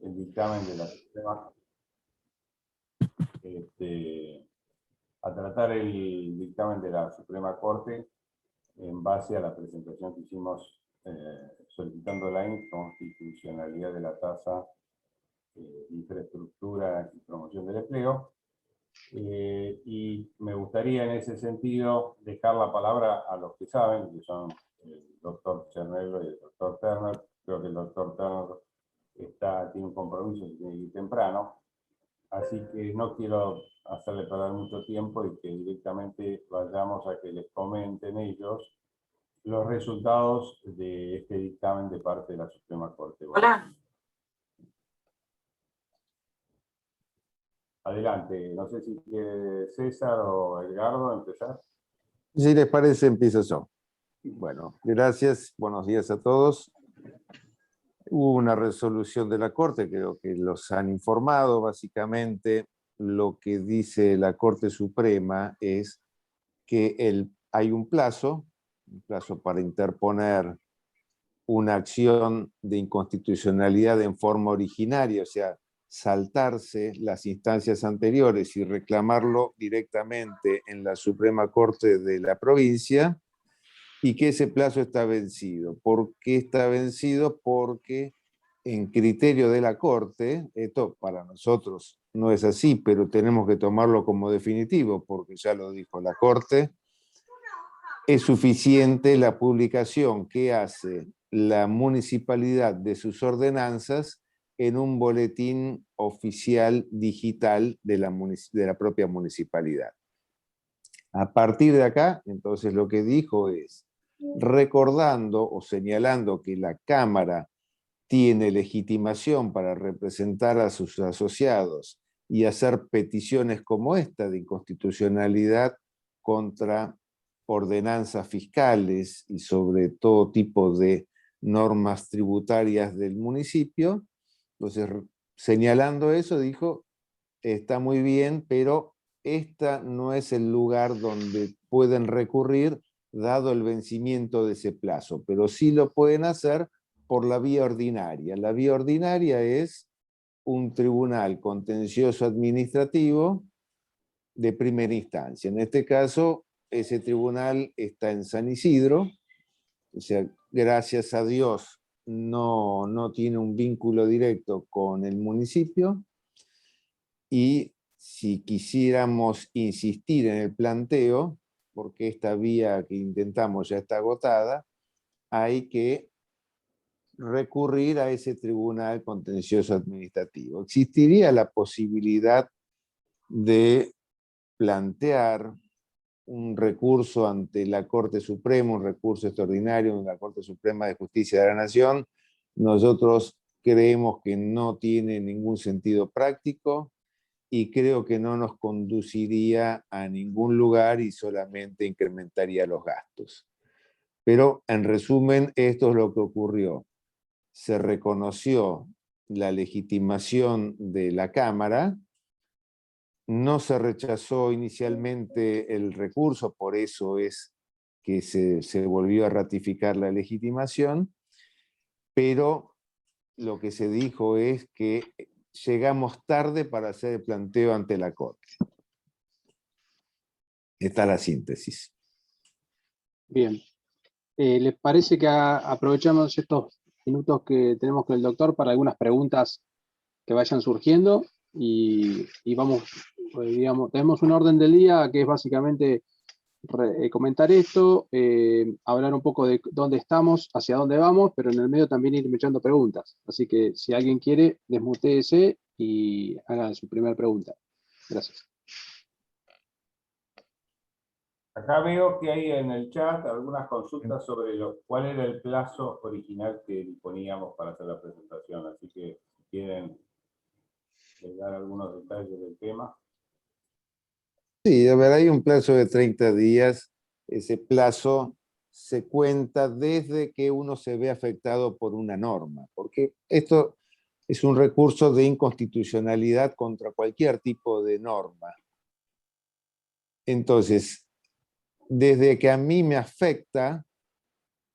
el dictamen de la Suprema, a tratar el dictamen de la Suprema Corte en base a la presentación que hicimos solicitando la inconstitucionalidad de la tasa de infraestructura y promoción del empleo. Y me gustaría en ese sentido dejar la palabra a los que saben, que son el doctor Chernello y el doctor Turner. Creo que el doctor Turner tiene un compromiso que tiene que ir temprano, así que no quiero hacerle perder mucho tiempo y que directamente vayamos a que les comenten ellos los resultados de este dictamen de parte de la Suprema Corte. Hola. Adelante, no sé si quiere César o Edgardo empezar. Si les parece, empiezo yo. Bueno, gracias, buenos días a todos. Hubo una resolución de la Corte, creo que los han informado. Básicamente, lo que dice la Corte Suprema es que hay un plazo para interponer una acción de inconstitucionalidad en forma originaria, o sea, saltarse las instancias anteriores y reclamarlo directamente en la Suprema Corte de la provincia, y que ese plazo está vencido. ¿Por qué está vencido? Porque en criterio de la Corte, esto para nosotros no es así, pero tenemos que tomarlo como definitivo, porque ya lo dijo la Corte, es suficiente la publicación que hace la municipalidad de sus ordenanzas en un boletín oficial digital de la propia municipalidad. A partir de acá, entonces lo que dijo es, recordando o señalando que la Cámara tiene legitimación para representar a sus asociados y hacer peticiones como esta de inconstitucionalidad contra ordenanzas fiscales y sobre todo tipo de normas tributarias del municipio. Entonces, señalando eso, dijo, está muy bien, pero este no es el lugar donde pueden recurrir dado el vencimiento de ese plazo, pero sí lo pueden hacer por la vía ordinaria. La vía ordinaria es un tribunal contencioso administrativo de primera instancia. En este caso, ese tribunal está en San Isidro, o sea, gracias a Dios no tiene un vínculo directo con el municipio, y si quisiéramos insistir en el planteo, porque esta vía que intentamos ya está agotada, hay que recurrir a ese tribunal contencioso administrativo. Existiría la posibilidad de plantear un recurso ante la Corte Suprema, un recurso extraordinario en la Corte Suprema de Justicia de la Nación. Nosotros creemos que no tiene ningún sentido práctico y creo que no nos conduciría a ningún lugar y solamente incrementaría los gastos. Pero en resumen, esto es lo que ocurrió. Se reconoció la legitimación de la Cámara, no se rechazó inicialmente el recurso, por eso es que se volvió a ratificar la legitimación, pero lo que se dijo es que llegamos tarde para hacer el planteo ante la Corte. Esta es la síntesis. Bien. ¿Les parece que aprovechamos estos minutos que tenemos con el doctor para algunas preguntas que vayan surgiendo? Y vamos, digamos, tenemos un orden del día que es básicamente comentar esto, hablar un poco de dónde estamos, hacia dónde vamos, pero en el medio también ir echando preguntas. Así que si alguien quiere, desmutéese y haga su primera pregunta. Gracias. Acá veo que hay en el chat algunas consultas sobre cuál era el plazo original que disponíamos para hacer la presentación, así que si quieren dar algunos detalles del tema. Sí, a ver, hay un plazo de 30 días. Ese plazo se cuenta desde que uno se ve afectado por una norma, porque esto es un recurso de inconstitucionalidad contra cualquier tipo de norma. Entonces, desde que a mí me afecta,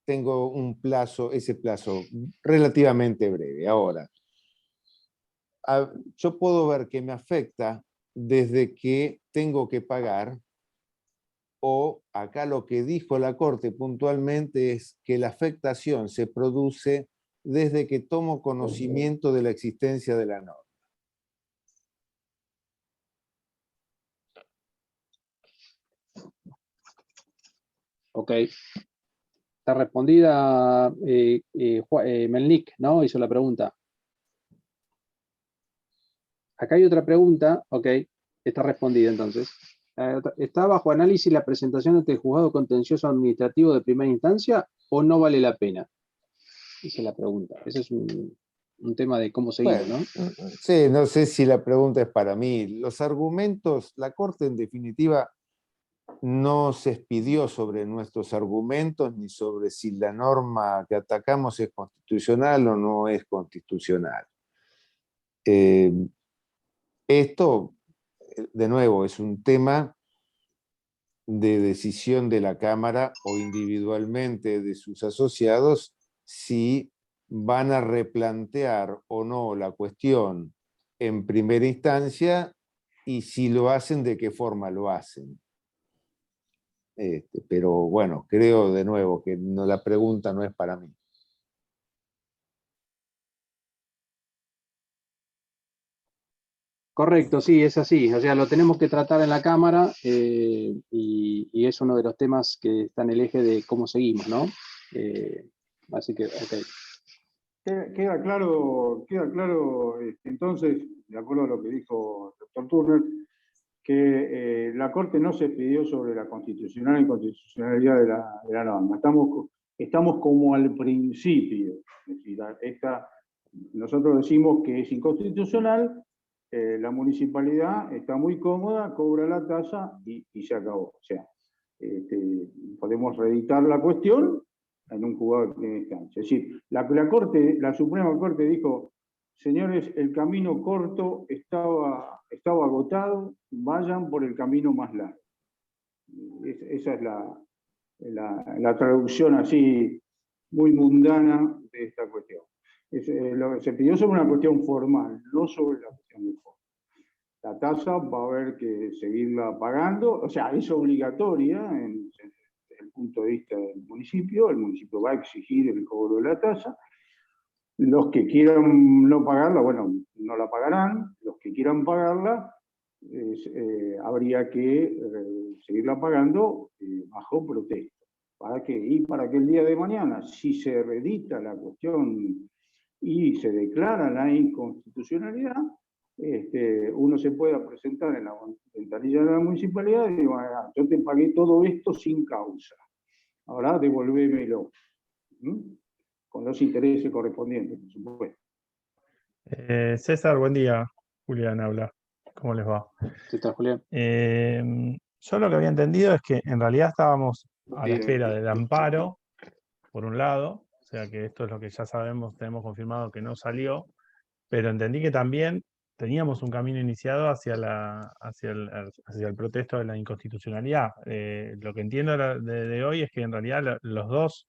tengo un plazo, ese plazo relativamente breve. Ahora, yo puedo ver que me afecta desde que tengo que pagar, o acá lo que dijo la Corte puntualmente es que la afectación se produce desde que tomo conocimiento de la existencia de la norma. Ok. Está respondida. Melnik, ¿no? Hizo la pregunta. Acá hay otra pregunta. Ok. Está respondida entonces. ¿Está bajo análisis la presentación ante el juzgado contencioso administrativo de primera instancia o no vale la pena? Esa es la pregunta. Ese es un tema de cómo seguimos, Bueno, ¿no? sí, no sé si la pregunta es para mí. Los argumentos, la Corte en definitiva no se expidió sobre nuestros argumentos ni sobre si la norma que atacamos es constitucional o no es constitucional. Esto, de nuevo, es un tema de decisión de la Cámara o individualmente de sus asociados si van a replantear o no la cuestión en primera instancia y si lo hacen, de qué forma lo hacen. Pero bueno, creo de nuevo que no, la pregunta no es para mí. Correcto, sí, es así. O sea, lo tenemos que tratar en la Cámara y es uno de los temas que está en el eje de cómo seguimos, ¿no? Así que, ok. Queda claro entonces, de acuerdo a lo que dijo el doctor Turner, que la Corte no se expidió sobre la constitucional e inconstitucionalidad de la norma. Estamos como al principio. Es decir, nosotros decimos que es inconstitucional, la municipalidad está muy cómoda, cobra la tasa y se acabó. O sea, podemos reeditar la cuestión en un juzgado de primera instancia. Es decir, la Suprema Corte dijo: señores, el camino corto estaba agotado, vayan por el camino más largo. Esa es la traducción así muy mundana de esta cuestión. Lo que se pidió sobre una cuestión formal, no sobre la cuestión de forma. La tasa va a haber que seguirla pagando, o sea, es obligatoria desde el punto de vista del municipio. El municipio va a exigir el cobro de la tasa. Los que quieran no pagarla, bueno, no la pagarán. Los que quieran pagarla, habría que seguirla pagando bajo protesta. Para que el día de mañana, si se reedita la cuestión y se declara la inconstitucionalidad, uno se pueda presentar en la ventanilla de la municipalidad y digo: yo te pagué todo esto sin causa, ahora devolvémelo. Con los intereses correspondientes, por supuesto. César, buen día. Julián habla. ¿Cómo les va? ¿Qué tal, Julián? Yo lo que había entendido es que en realidad estábamos a la espera del amparo, por un lado, o sea que esto es lo que ya sabemos, tenemos confirmado que no salió, pero entendí que también teníamos un camino iniciado hacia el protesto de la inconstitucionalidad. Lo que entiendo de hoy es que en realidad los dos,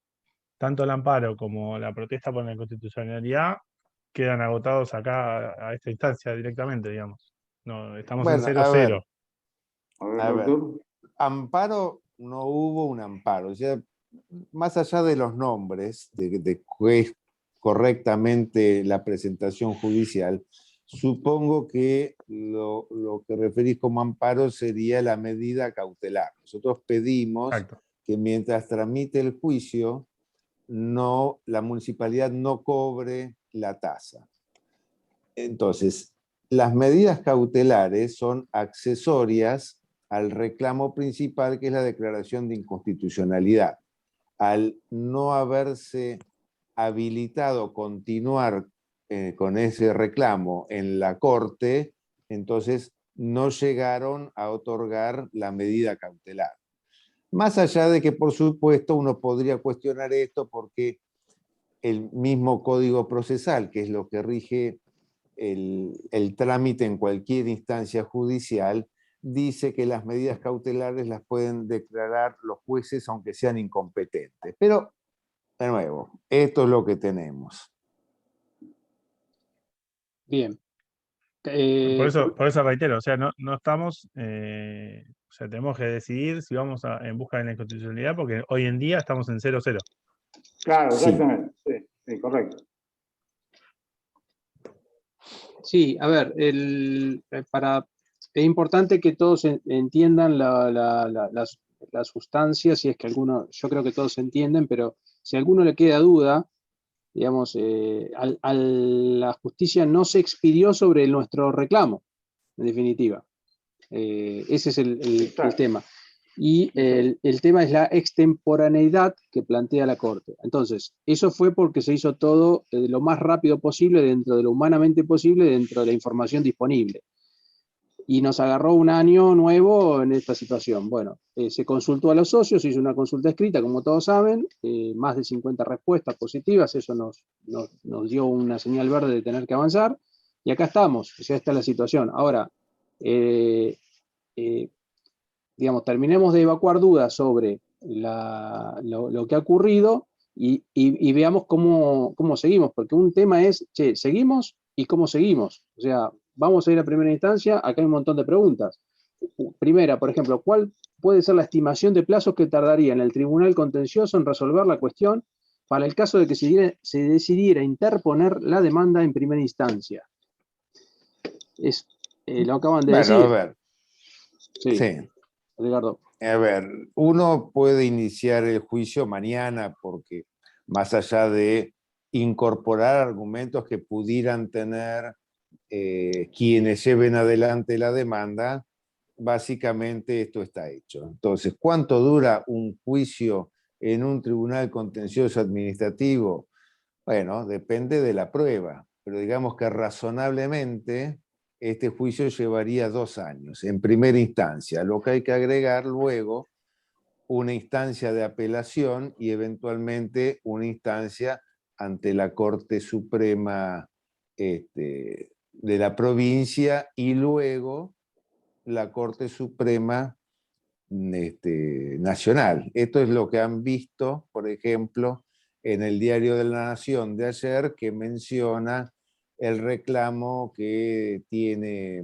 tanto el amparo como la protesta por la inconstitucionalidad, quedan agotados acá a esta instancia directamente, digamos. No, estamos en Bueno, 0-0. a ver, amparo, no hubo un amparo. O sea, más allá de los nombres, de qué es correctamente la presentación judicial, supongo que lo que referís como amparo sería la medida cautelar. Nosotros pedimos Exacto. que mientras tramite el juicio, la municipalidad no cobre la tasa. Entonces, las medidas cautelares son accesorias al reclamo principal, que es la declaración de inconstitucionalidad. Al no haberse habilitado continuar con ese reclamo en la Corte, entonces no llegaron a otorgar la medida cautelar. Más allá de que, por supuesto, uno podría cuestionar esto porque el mismo Código Procesal, que es lo que rige el trámite en cualquier instancia judicial, dice que las medidas cautelares las pueden declarar los jueces aunque sean incompetentes. Pero, de nuevo, esto es lo que tenemos. Bien. Por eso reitero, o sea, no estamos, o sea, tenemos que decidir si vamos en busca de la inconstitucionalidad, porque hoy en día estamos en 0-0. Claro, Sí. exactamente. Sí, sí, correcto. Sí, a ver, es importante que todos entiendan la sustancia, si es que alguno, yo creo que todos entienden, pero si a alguno le queda duda, digamos, la justicia no se expidió sobre nuestro reclamo, en definitiva. Ese es el tema. Y el tema es la extemporaneidad que plantea la Corte. Entonces, eso fue porque se hizo todo lo más rápido posible, dentro de lo humanamente posible, dentro de la información disponible. Y nos agarró un año nuevo en esta situación. Bueno, se consultó a los socios, se hizo una consulta escrita, como todos saben, más de 50 respuestas positivas, eso nos dio una señal verde de tener que avanzar, y acá estamos, ya está la situación. Ahora, digamos, terminemos de evacuar dudas sobre lo que ha ocurrido y veamos cómo seguimos, porque un tema es, che, ¿seguimos? ¿Y cómo seguimos? O sea, vamos a ir a primera instancia, acá hay un montón de preguntas. Primera, por ejemplo, ¿cuál puede ser la estimación de plazos que tardaría en el Tribunal Contencioso en resolver la cuestión para el caso de que se decidiera interponer la demanda en primera instancia? Lo acaban de Bueno, decir. a ver. Sí, Sí. Ricardo. A ver, uno puede iniciar el juicio mañana porque más allá de incorporar argumentos que pudieran tener quienes lleven adelante la demanda, básicamente esto está hecho. Entonces, ¿cuánto dura un juicio en un tribunal contencioso administrativo? Bueno, depende de la prueba, pero digamos que razonablemente este juicio llevaría 2 años en primera instancia, lo que hay que agregar luego una instancia de apelación y eventualmente una instancia ante la Corte Suprema de la provincia y luego la Corte Suprema nacional. Esto es lo que han visto, por ejemplo, en el Diario de la Nación de ayer, que menciona el reclamo que tiene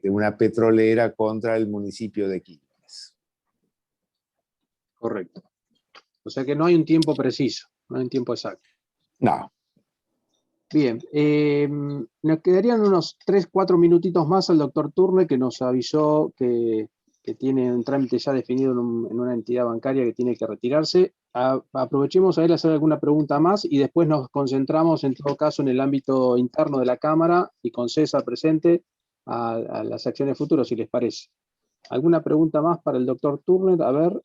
una petrolera contra el municipio de Quilmes. Correcto. O sea que no hay un tiempo preciso, no hay un tiempo exacto. No. Bien, nos quedarían unos 3-4 minutitos más al doctor Turner, que nos avisó que tiene un trámite ya definido en una entidad bancaria que tiene que retirarse. Aprovechemos a él a hacer alguna pregunta más y después nos concentramos en todo caso en el ámbito interno de la Cámara y con César presente a las acciones futuras, si les parece. ¿Alguna pregunta más para el doctor Turner? A ver,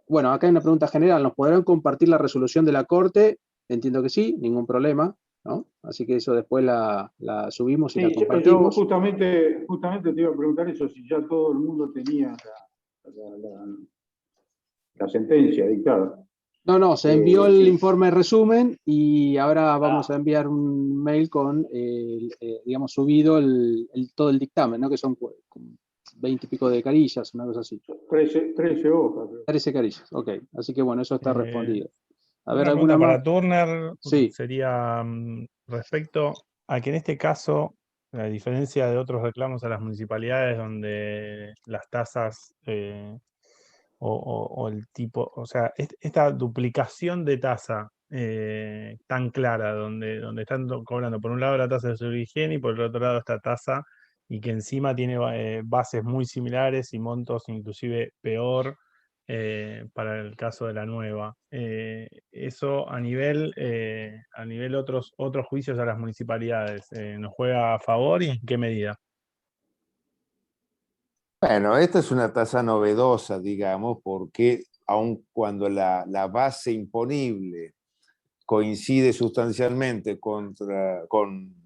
bueno, acá hay una pregunta general. ¿Nos podrán compartir la resolución de la Corte? Entiendo que sí, ningún problema, ¿no? Así que eso después la subimos y la Sí, yo compartimos. justamente te iba a preguntar eso, si ya todo el mundo tenía la sentencia dictada. No, se envió el sí. informe de resumen y ahora vamos a enviar un mail con, digamos, subido todo el dictamen, ¿no? Que son 20 y pico de carillas, una cosa así. 13 hojas. 13 carillas, ok. Así que bueno, eso está respondido. A ver, Una ¿alguna pregunta más? para Turner Sí. sería respecto a que en este caso, a diferencia de otros reclamos a las municipalidades donde las tasas o el tipo, o sea, esta duplicación de tasa tan clara, donde están cobrando por un lado la tasa de seguridad y higiene y por el otro lado esta tasa, y que encima tiene bases muy similares y montos inclusive peor para el caso de la nueva. Eso a nivel otros juicios a las municipalidades, ¿nos juega a favor y en qué medida? Bueno, esta es una tasa novedosa, digamos, porque aun cuando la base imponible coincide sustancialmente con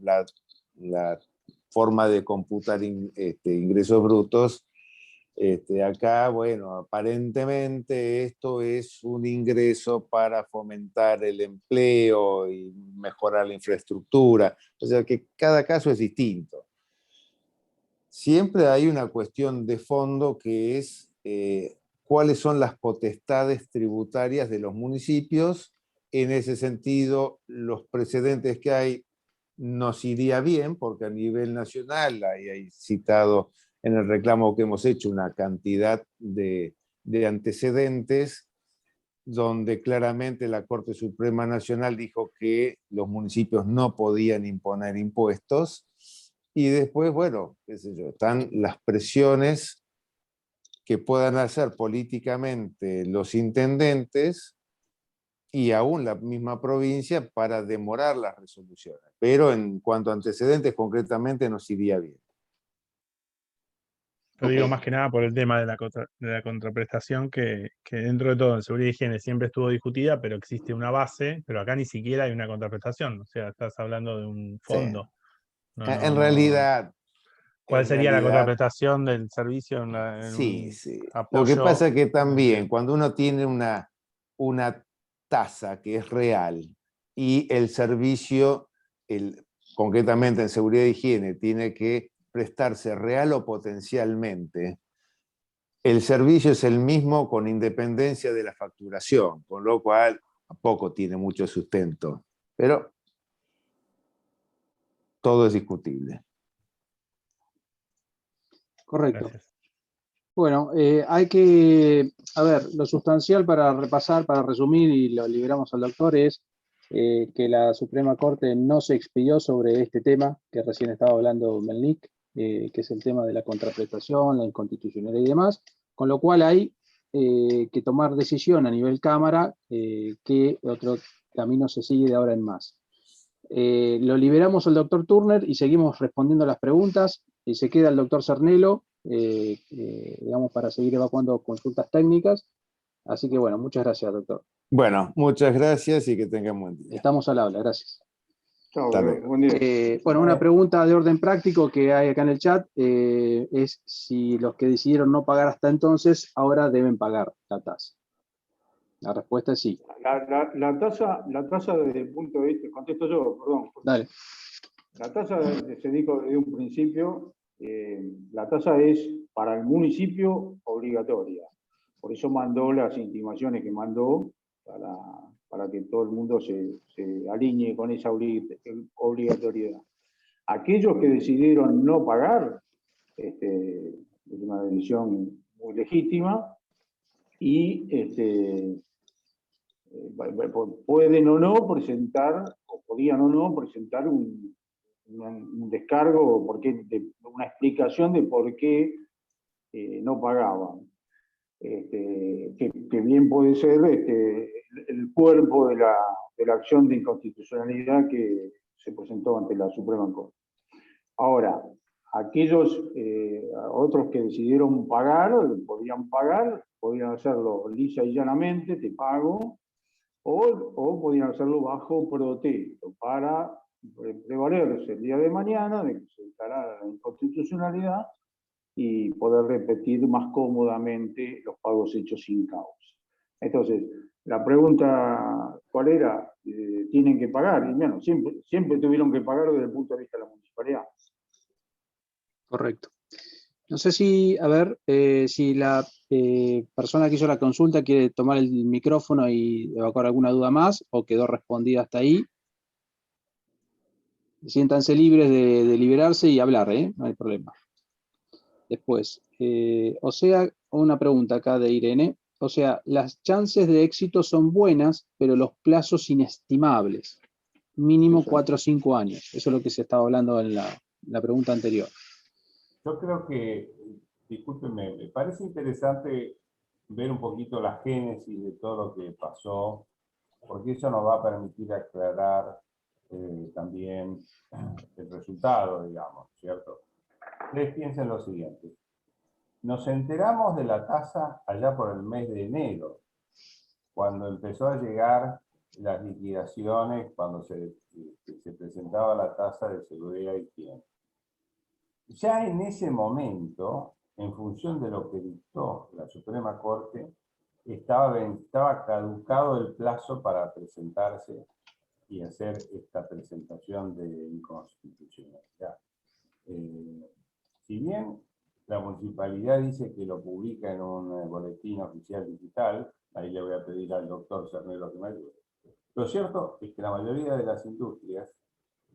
la forma de computar ingresos brutos, acá, bueno, aparentemente esto es un ingreso para fomentar el empleo y mejorar la infraestructura, o sea que cada caso es distinto. Siempre hay una cuestión de fondo que es cuáles son las potestades tributarias de los municipios. En ese sentido, los precedentes que hay nos iría bien, porque a nivel nacional hay citado en el reclamo que hemos hecho una cantidad de antecedentes donde claramente la Corte Suprema Nacional dijo que los municipios no podían imponer impuestos, y después, bueno, qué sé yo, están las presiones que puedan hacer políticamente los intendentes y aún la misma provincia para demorar las resoluciones. Pero en cuanto a antecedentes, concretamente nos iría bien. Lo digo Ok. más que nada por el tema de la contraprestación que dentro de todo en seguridad y higiene siempre estuvo discutida, pero existe una base, pero acá ni siquiera hay una contraprestación. O sea, estás hablando de un Sí. fondo. En realidad, ¿Cuál sería la contraprestación del servicio en sí, un sí. Lo que apoyo? pasa es que No también entiendo. cuando uno tiene una tasa que es real y el servicio, concretamente en seguridad e higiene, tiene que prestarse real o potencialmente, el servicio es el mismo con independencia de la facturación, con lo cual tampoco tiene mucho sustento. Pero todo es discutible. Correcto. Gracias. Bueno, hay que, a ver, lo sustancial para repasar, para resumir, y lo liberamos al doctor, es que la Suprema Corte no se expidió sobre este tema que recién estaba hablando Melnik, que es el tema de la contraprestación, la inconstitucionalidad y demás, con lo cual hay que tomar decisión a nivel Cámara qué otro camino se sigue de ahora en más. Lo liberamos al doctor Turner y seguimos respondiendo a las preguntas. Y se queda el doctor Cernelo, digamos, para seguir evacuando consultas técnicas. Así que bueno, muchas gracias, doctor. Bueno, muchas gracias y que tengan buen día. Estamos al habla, gracias. Chao, Hasta luego. buen día. Bueno, una pregunta de orden práctico que hay acá en el chat es si los que decidieron no pagar hasta entonces ahora deben pagar la tasa. La respuesta es sí. La tasa desde el punto de vista, contesto yo, perdón. Dale. La tasa, se dijo desde un principio, la tasa es para el municipio obligatoria. Por eso mandó las intimaciones que mandó para que todo el mundo se alinee con esa obligatoriedad. Aquellos que decidieron no pagar, es una decisión muy legítima y pueden o no presentar, o podían o no presentar un descargo, una explicación de por qué no pagaban. Que bien puede ser el cuerpo de la acción de inconstitucionalidad que se presentó ante la Suprema Corte. Ahora, aquellos otros que decidieron pagar, podían hacerlo lisa y llanamente, te pago, o podían hacerlo bajo protesto, para prevalerse el día de mañana de que se declarara la inconstitucionalidad y poder repetir más cómodamente los pagos hechos sin causa. Entonces, la pregunta, ¿cuál era? ¿Tienen que pagar? Y bueno, siempre tuvieron que pagar desde el punto de vista de la municipalidad. Correcto. No sé si, a ver, si la persona que hizo la consulta quiere tomar el micrófono y evacuar alguna duda más, o quedó respondida hasta ahí. Siéntanse libres de liberarse y hablar, no hay problema. Después, o sea, una pregunta acá de Irene. O sea, las chances de éxito son buenas, pero los plazos inestimables. Mínimo 4 o 5 años. Eso es lo que se estaba hablando en la pregunta anterior. Yo creo que, discúlpenme, me parece interesante ver un poquito la génesis de todo lo que pasó, porque eso nos va a permitir aclarar también el resultado, digamos, ¿cierto? Ustedes piensen lo siguiente. Nos enteramos de la tasa allá por el mes de enero, cuando empezó a llegar las liquidaciones, cuando se presentaba la tasa de seguridad y higiene. Ya en ese momento, en función de lo que dictó la Suprema Corte, estaba caducado el plazo para presentarse y hacer esta presentación de inconstitucionalidad. Si bien la municipalidad dice que lo publica en un boletín oficial digital, ahí le voy a pedir al doctor Cernelo que me ayude. Lo cierto es que la mayoría de las industrias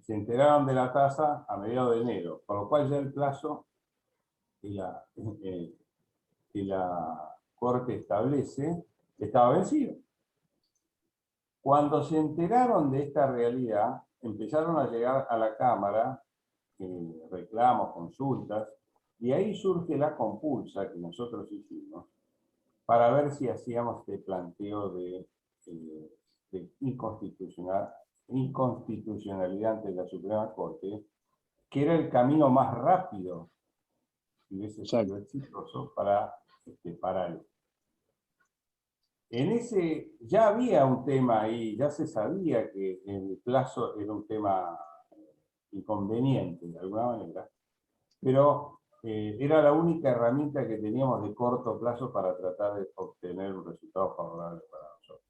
se enteraron de la tasa a mediados de enero, por lo cual ya el plazo que la Corte establece estaba vencido. Cuando se enteraron de esta realidad, empezaron a llegar a la Cámara reclamos, consultas, y ahí surge la compulsa que nosotros hicimos para ver si hacíamos este planteo de inconstitucionalidad ante la Suprema Corte, que era el camino más rápido y hubiese sido exitoso para parar. En ese ya había un tema ahí, ya se sabía que el plazo era un tema inconveniente de alguna manera, pero era la única herramienta que teníamos de corto plazo para tratar de obtener un resultado favorable para nosotros.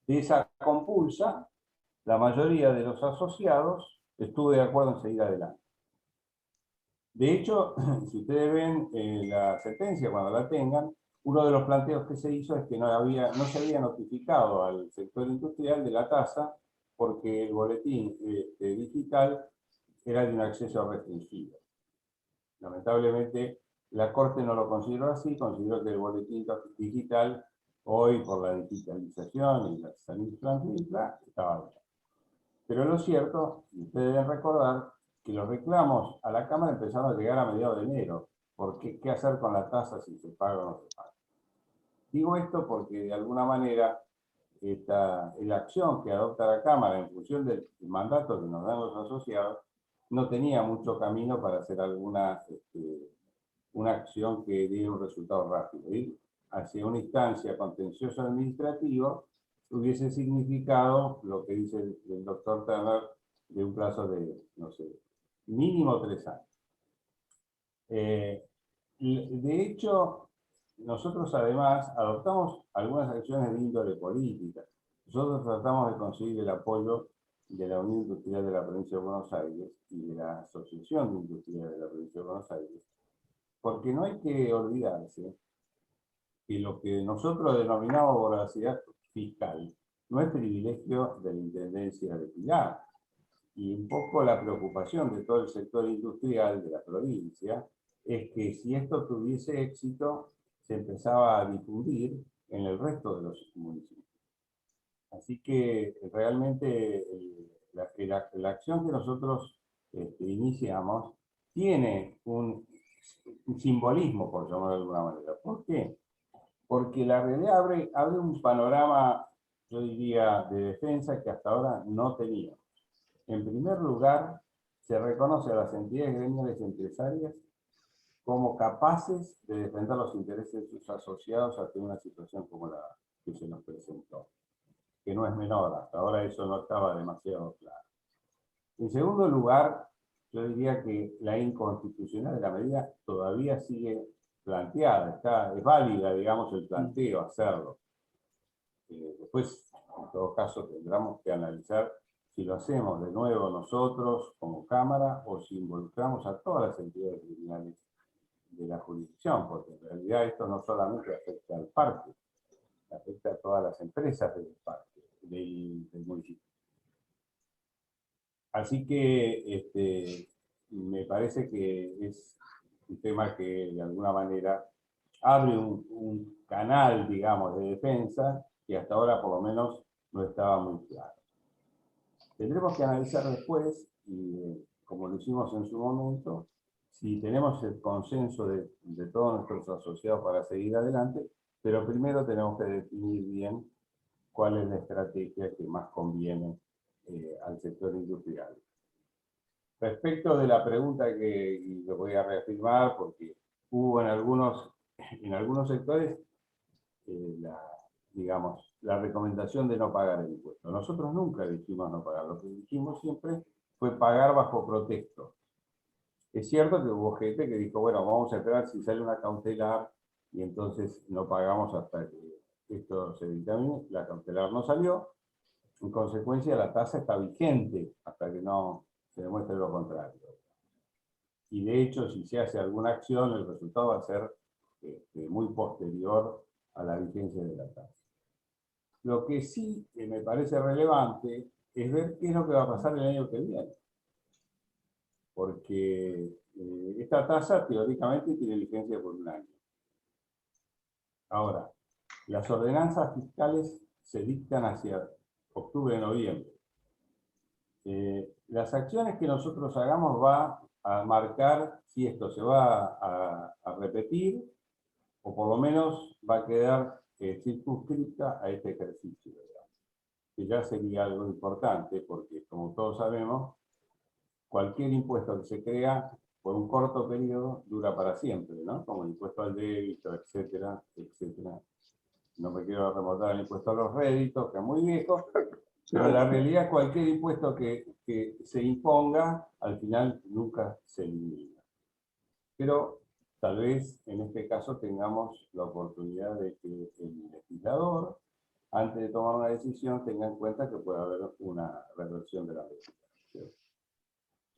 De esa compulsa, la mayoría de los asociados estuvo de acuerdo en seguir adelante. De hecho, si ustedes ven la sentencia, cuando la tengan, uno de los planteos que se hizo es que no se había notificado al sector industrial de la tasa porque el boletín digital era de un acceso restringido. Lamentablemente, la Corte no lo consideró así, consideró que el boletín digital, hoy por la digitalización y la salud transmisiva, estaba bien. Pero lo cierto, y ustedes deben recordar, que los reclamos a la Cámara empezaron a llegar a mediados de enero. ¿Por qué hacer con la tasa si se paga o no se paga? Digo esto porque de alguna manera la acción que adopta la Cámara en función del mandato que nos dan los asociados no tenía mucho camino para hacer alguna una acción que diera un resultado rápido. Ir hacia una instancia contencioso administrativo hubiese significado lo que dice el doctor Turner de un plazo de, no sé, mínimo 3 años. De hecho, nosotros además adoptamos algunas acciones de índole política. Nosotros tratamos de conseguir el apoyo de la Unión Industrial de la Provincia de Buenos Aires y de la Asociación de Industriales de la Provincia de Buenos Aires, porque no hay que olvidarse que lo que nosotros denominamos voracidad fiscal no es privilegio de la Intendencia de Pilar. Y un poco la preocupación de todo el sector industrial de la provincia es que si esto tuviese éxito, se empezaba a difundir en el resto de los municipios. Así que realmente la acción que nosotros iniciamos tiene un simbolismo, por llamarlo de alguna manera. ¿Por qué? Porque la realidad abre un panorama, yo diría, de defensa que hasta ahora no teníamos. En primer lugar, se reconoce a las entidades gremiales y empresarias como capaces de defender los intereses de sus asociados ante una situación como la que se nos presentó, que no es menor, hasta ahora eso no estaba demasiado claro. En segundo lugar, yo diría que la inconstitucionalidad de la medida todavía sigue planteada, es válida, digamos, el planteo, hacerlo. Después, en todo caso, tendremos que analizar si lo hacemos de nuevo nosotros como Cámara o si involucramos a todas las entidades criminales de la jurisdicción, porque en realidad esto no solamente afecta al parque, afecta a todas las empresas del parque, del municipio. Así que me parece que es un tema que de alguna manera abre un canal, digamos, de defensa que hasta ahora por lo menos no estaba muy claro. Tendremos que analizar después, y como lo hicimos en su momento, si tenemos el consenso de todos nuestros asociados para seguir adelante, pero primero tenemos que definir bien cuál es la estrategia que más conviene al sector industrial. Respecto de la pregunta y lo voy a reafirmar porque hubo en algunos sectores la recomendación de no pagar el impuesto. Nosotros nunca dijimos no pagar, lo que dijimos siempre fue pagar bajo protesto. Es cierto que hubo gente que dijo, bueno, vamos a esperar si sale una cautelar y entonces no pagamos hasta que esto se dictamine. La cautelar no salió, en consecuencia la tasa está vigente hasta que no se demuestre lo contrario. Y de hecho, si se hace alguna acción, el resultado va a ser muy posterior a la vigencia de la tasa. Lo que sí me parece relevante es ver qué es lo que va a pasar el año que viene. porque esta tasa teóricamente tiene vigencia por 1 año. Ahora, las ordenanzas fiscales se dictan hacia octubre-noviembre. Las acciones que nosotros hagamos va a marcar si esto se va a repetir o por lo menos va a quedar circunscrita a este ejercicio, ¿verdad? Que ya sería algo importante porque, como todos sabemos, cualquier impuesto que se crea por un corto periodo dura para siempre, ¿no? Como el impuesto al débito, etcétera, etcétera. No me quiero remontar al impuesto a los réditos, que es muy viejo, pero en la realidad cualquier impuesto que se imponga, al final nunca se elimina. Pero tal vez en este caso tengamos la oportunidad de que el legislador, antes de tomar una decisión, tenga en cuenta que puede haber una reversión de la ley.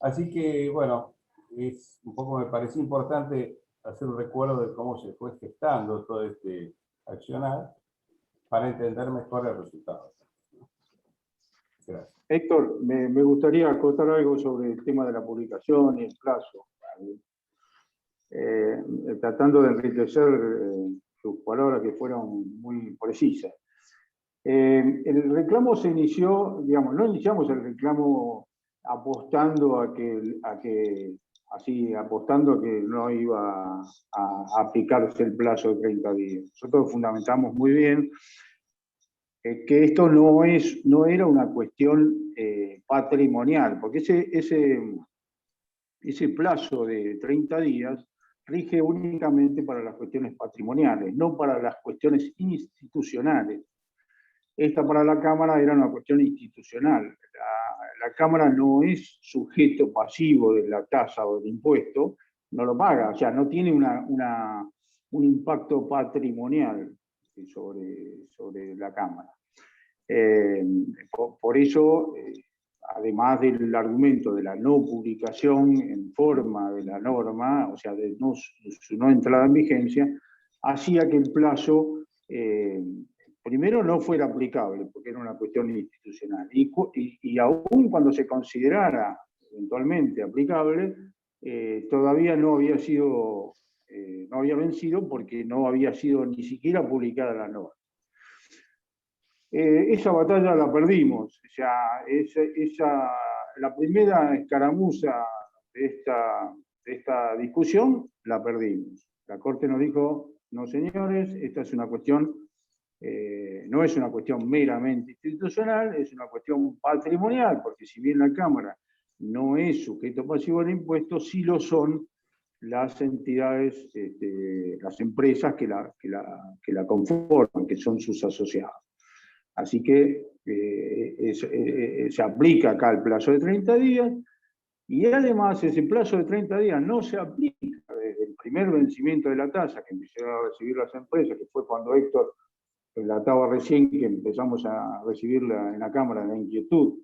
Así que, bueno, un poco me parece importante hacer un recuerdo de cómo se fue gestando todo este accionar para entender mejor el resultado. Gracias. Héctor, me gustaría acotar algo sobre el tema de la publicación y el plazo. Tratando de enriquecer sus palabras que fueron muy precisas. El reclamo se inició, digamos, no iniciamos el reclamo apostando apostando a que no iba a aplicarse el plazo de 30 días. Nosotros fundamentamos muy bien que esto no era una cuestión patrimonial, porque ese plazo de 30 días rige únicamente para las cuestiones patrimoniales, no para las cuestiones institucionales. Esta para la Cámara era una cuestión institucional. La Cámara no es sujeto pasivo de la tasa o del impuesto, no lo paga, o sea, no tiene un impacto patrimonial sobre la Cámara. Por eso, además del argumento de la no publicación en forma de la norma, o sea, de su no entrada en vigencia, hacía que el plazo, primero, no fuera aplicable, porque era una cuestión institucional, y aún cuando se considerara eventualmente aplicable, todavía no había vencido porque no había sido ni siquiera publicada la norma. Esa batalla la perdimos, o sea, la primera escaramuza de esta discusión la perdimos. La Corte nos dijo, no señores, esta es una cuestión, no es una cuestión meramente institucional, es una cuestión patrimonial, porque si bien la Cámara no es sujeto pasivo del impuesto, sí lo son las entidades, las empresas que la conforman, que son sus asociados. Así que se aplica acá el plazo de 30 días y además ese plazo de 30 días no se aplica desde el primer vencimiento de la tasa que empezaron a recibir las empresas, que fue cuando Héctor relataba recién que empezamos a recibirla en la Cámara la inquietud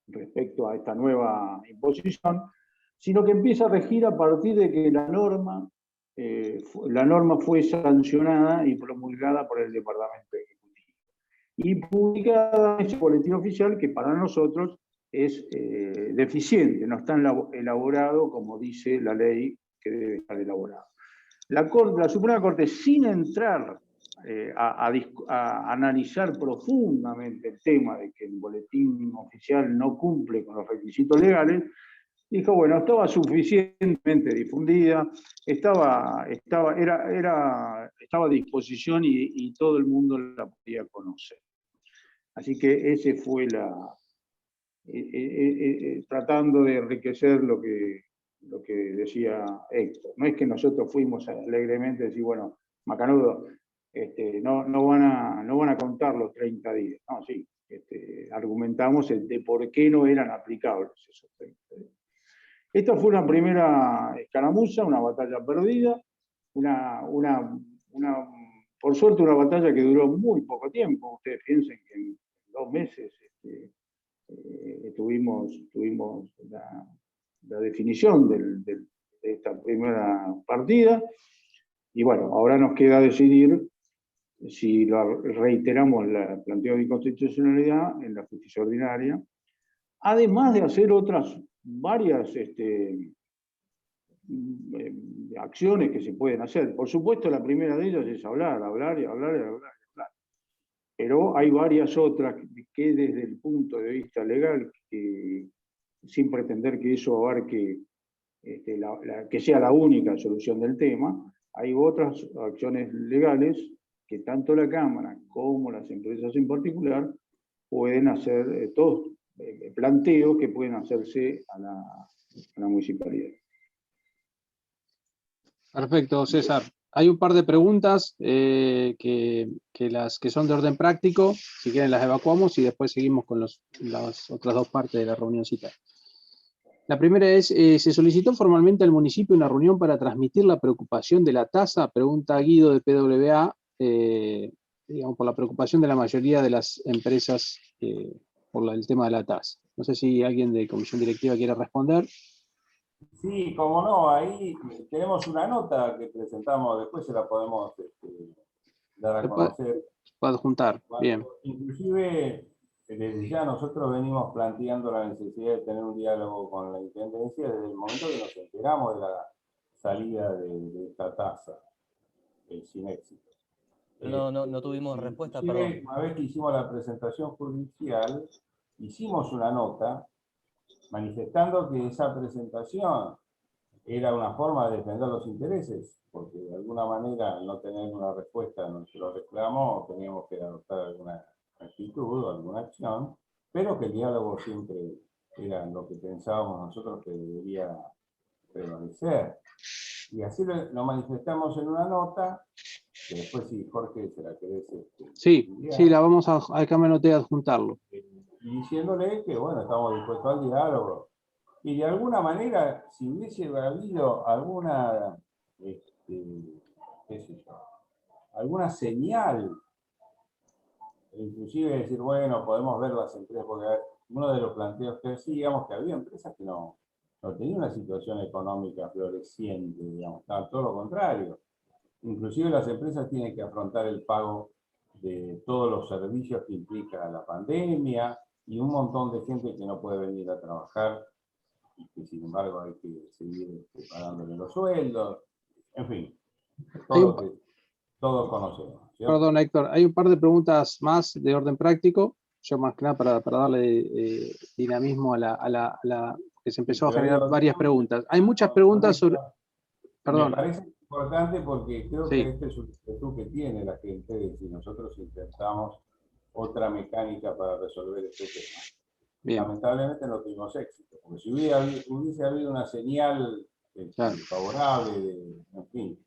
respecto a esta nueva imposición, sino que empieza a regir a partir de que la norma fue sancionada y promulgada por el Departamento Ejecutivo y publicada en ese boletín oficial que para nosotros es deficiente, no está elaborado como dice la ley que debe estar elaborado. La Suprema Corte, sin entrar a analizar profundamente el tema de que el boletín oficial no cumple con los requisitos legales, dijo, bueno, estaba suficientemente difundida, estaba a disposición y todo el mundo la podía conocer. Así que ese fue tratando de enriquecer lo que decía Héctor. No es que nosotros fuimos alegremente a decir, bueno, Macanudo, no van a contar los 30 días. No, sí, argumentamos de por qué no eran aplicables esos 30 días. Esta fue una primera escaramuza, una batalla perdida, por suerte una batalla que duró muy poco tiempo. Ustedes piensen que en 2 meses tuvimos la definición de esta primera partida, y bueno, ahora nos queda decidir si reiteramos el planteo de inconstitucionalidad en la justicia ordinaria, además de hacer otras varias acciones que se pueden hacer. Por supuesto, la primera de ellas es hablar. Pero hay varias otras que desde el punto de vista legal, sin pretender que eso abarque, que sea la única solución del tema, hay otras acciones legales que tanto la Cámara como las empresas en particular pueden hacer, todos planteos que pueden hacerse a la municipalidad. Perfecto, César. Hay un par de preguntas que las que son de orden práctico, si quieren las evacuamos y después seguimos con las otras dos partes de la reunioncita. La primera es, ¿se solicitó formalmente al municipio una reunión para transmitir la preocupación de la tasa? Pregunta Guido de PWA, digamos, por la preocupación de la mayoría de las empresas por el tema de la tasa. No sé si alguien de comisión directiva quiere responder. Sí, como no, ahí tenemos una nota que presentamos, después se la podemos dar a conocer. Puede adjuntar, bien. Inclusive, desde ya nosotros venimos planteando la necesidad de tener un diálogo con la Intendencia desde el momento que nos enteramos de la salida de esta tasa, sin éxito. No tuvimos respuesta, perdón. Una vez que hicimos la presentación judicial, hicimos una nota manifestando que esa presentación era una forma de defender los intereses, porque de alguna manera, al no tener una respuesta a nuestro reclamo, teníamos que adoptar alguna actitud o alguna acción, pero que el diálogo siempre era lo que pensábamos nosotros que debería prevalecer. Y así lo manifestamos en una nota, que después si Jorge se la querés... Sí, la vamos a acá me anoté a adjuntarlo. Y diciéndole que, bueno, estamos dispuestos al diálogo. Y de alguna manera, si hubiese habido alguna, qué sé yo, alguna señal, inclusive decir, bueno, podemos ver las empresas, porque uno de los planteos que hacíamos, que había empresas que no tenían una situación económica floreciente, digamos, todo lo contrario. Inclusive las empresas tienen que afrontar el pago de todos los servicios que implica la pandemia y un montón de gente que no puede venir a trabajar y que sin embargo hay que seguir pagándole los sueldos, en fin, todos conocemos, ¿cierto? Perdón, Héctor, hay un par de preguntas más de orden práctico, yo más que nada para darle dinamismo a la que se empezó a generar varias preguntas. Hay muchas preguntas sobre... Perdón. Me parece importante porque creo que este es un inquietud que tiene la gente si nosotros intentamos otra mecánica para resolver este tema. Bien. Lamentablemente no tuvimos éxito, porque si hubiese habido una señal favorable, en fin,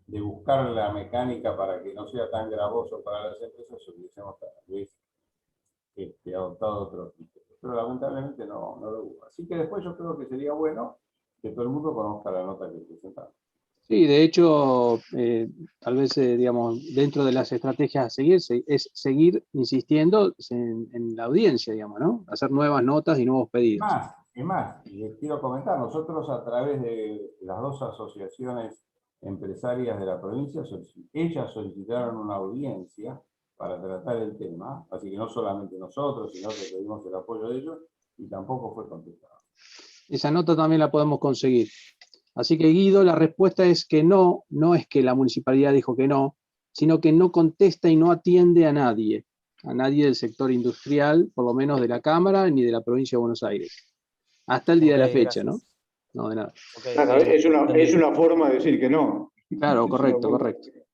de buscar la mecánica para que no sea tan gravoso para las empresas, hubiésemos tal vez adoptado otro tipo. Pero lamentablemente no lo hubo. Así que después yo creo que sería bueno que todo el mundo conozca la nota que presentamos. Sí, de hecho, tal vez, digamos, dentro de las estrategias a seguir, es seguir insistiendo en la audiencia, digamos, ¿no? Hacer nuevas notas y nuevos pedidos. Es más, les quiero comentar, nosotros a través de las dos asociaciones empresarias de la provincia, ellas solicitaron una audiencia para tratar el tema, así que no solamente nosotros, sino que pedimos el apoyo de ellos, y tampoco fue contestado. Esa nota también la podemos conseguir. Así que, Guido, la respuesta es que no es que la municipalidad dijo que no, sino que no contesta y no atiende a nadie del sector industrial, por lo menos de la Cámara, ni de la provincia de Buenos Aires. Hasta el día de la fecha, gracias. ¿No? No, de nada. Claro, es una forma de decir que no. Claro, correcto.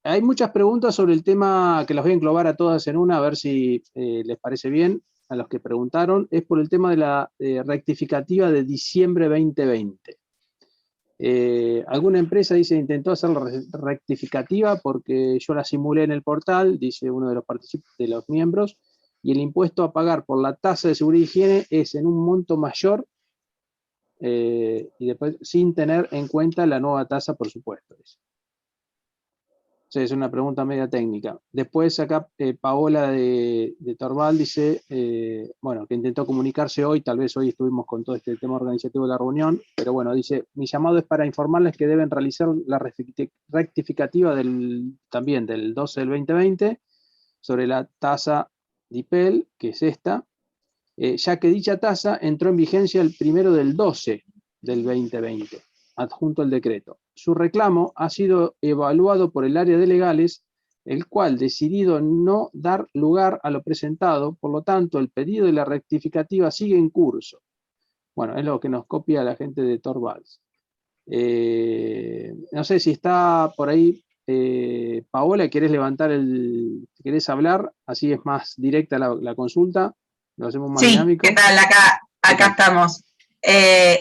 Hay muchas preguntas sobre el tema que las voy a englobar a todas en una, a ver si les parece bien a los que preguntaron. Es por el tema de la rectificativa de diciembre 2020. Alguna empresa dice intentó hacer la rectificativa porque yo la simulé en el portal, dice uno de los miembros, y el impuesto a pagar por la tasa de seguridad y higiene es en un monto mayor y después sin tener en cuenta la nueva tasa, por supuesto. Sí, es una pregunta media técnica. Después acá Paola de Torval dice, bueno, que intentó comunicarse hoy, tal vez hoy estuvimos con todo este tema organizativo de la reunión, pero bueno, dice, mi llamado es para informarles que deben realizar la rectificativa también del 12 del 2020 sobre la tasa DIPEL, que es esta, ya que dicha tasa entró en vigencia el 1/12 del 2020, adjunto el decreto. Su reclamo ha sido evaluado por el área de legales, el cual decidido no dar lugar a lo presentado, por lo tanto el pedido de la rectificativa sigue en curso. Bueno, es lo que nos copia la gente de Torvalds. No sé si está por ahí Paola, ¿querés querés hablar? Así es más directa la consulta, lo hacemos más dinámico. ¿Qué tal? Acá estamos.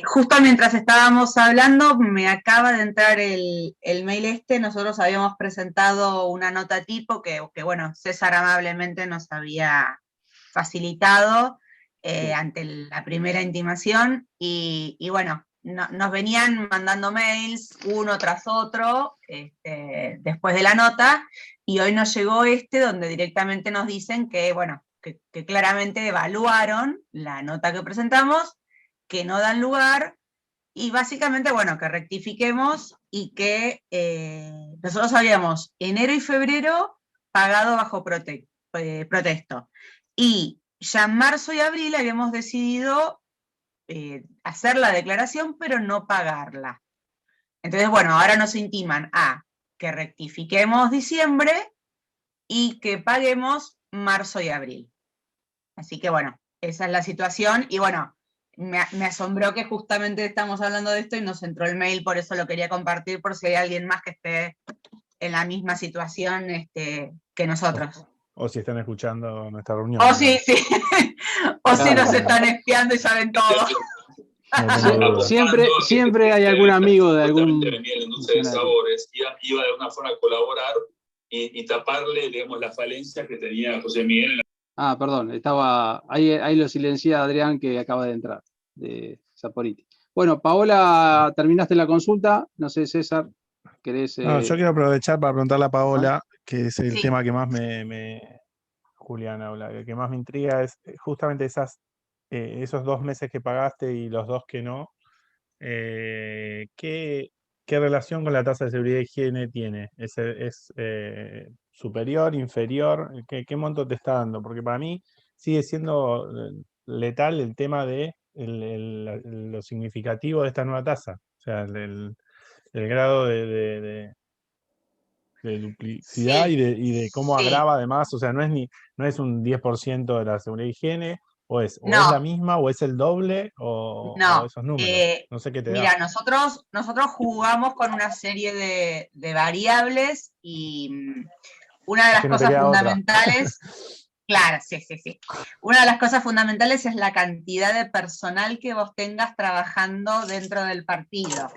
Justo mientras estábamos hablando, me acaba de entrar el mail nosotros habíamos presentado una nota tipo que bueno, César amablemente nos había facilitado ante la primera intimación, y bueno, nos venían mandando mails uno tras otro después de la nota, y hoy nos llegó donde directamente nos dicen que, bueno, que claramente evaluaron la nota que presentamos, que no dan lugar, y básicamente, bueno, que rectifiquemos y que nosotros habíamos enero y febrero pagado bajo protesto, y ya en marzo y abril habíamos decidido hacer la declaración, pero no pagarla. Entonces, bueno, ahora nos intiman a que rectifiquemos diciembre y que paguemos marzo y abril. Así que, bueno, esa es la situación, y bueno, me asombró que justamente estamos hablando de esto y nos entró el mail, por eso lo quería compartir, por si hay alguien más que esté en la misma situación que nosotros. O si están escuchando nuestra reunión. O sí. O si nos están espiando y saben todo. Siempre hay algún amigo de algún... venía de la industria de sabores, iba de alguna forma a colaborar y taparle, digamos, la falencia que tenía José Miguel. Perdón, estaba ahí lo silencié a Adrián, que acaba de entrar, de Saporiti. Bueno, Paola, terminaste la consulta, no sé, César, ¿querés...? No, yo quiero aprovechar para preguntarle a Paola, que es el tema que más Julián habla, el que más me intriga es justamente esos 2 meses que pagaste y los 2 que no. ¿Qué relación con la tasa de seguridad e higiene tiene? ¿Es superior, inferior? ¿Qué monto te está dando? Porque para mí sigue siendo letal el tema de lo significativo de esta nueva tasa. O sea, el grado de duplicidad y de cómo agrava además. O sea, no es un 10% de la seguridad e higiene, o es la misma, o es el doble, o esos números. No sé qué te da. Mira, nosotros jugamos con una serie de variables, y una de las cosas fundamentales, claro, sí. Una de las cosas fundamentales es la cantidad de personal que vos tengas trabajando dentro del partido.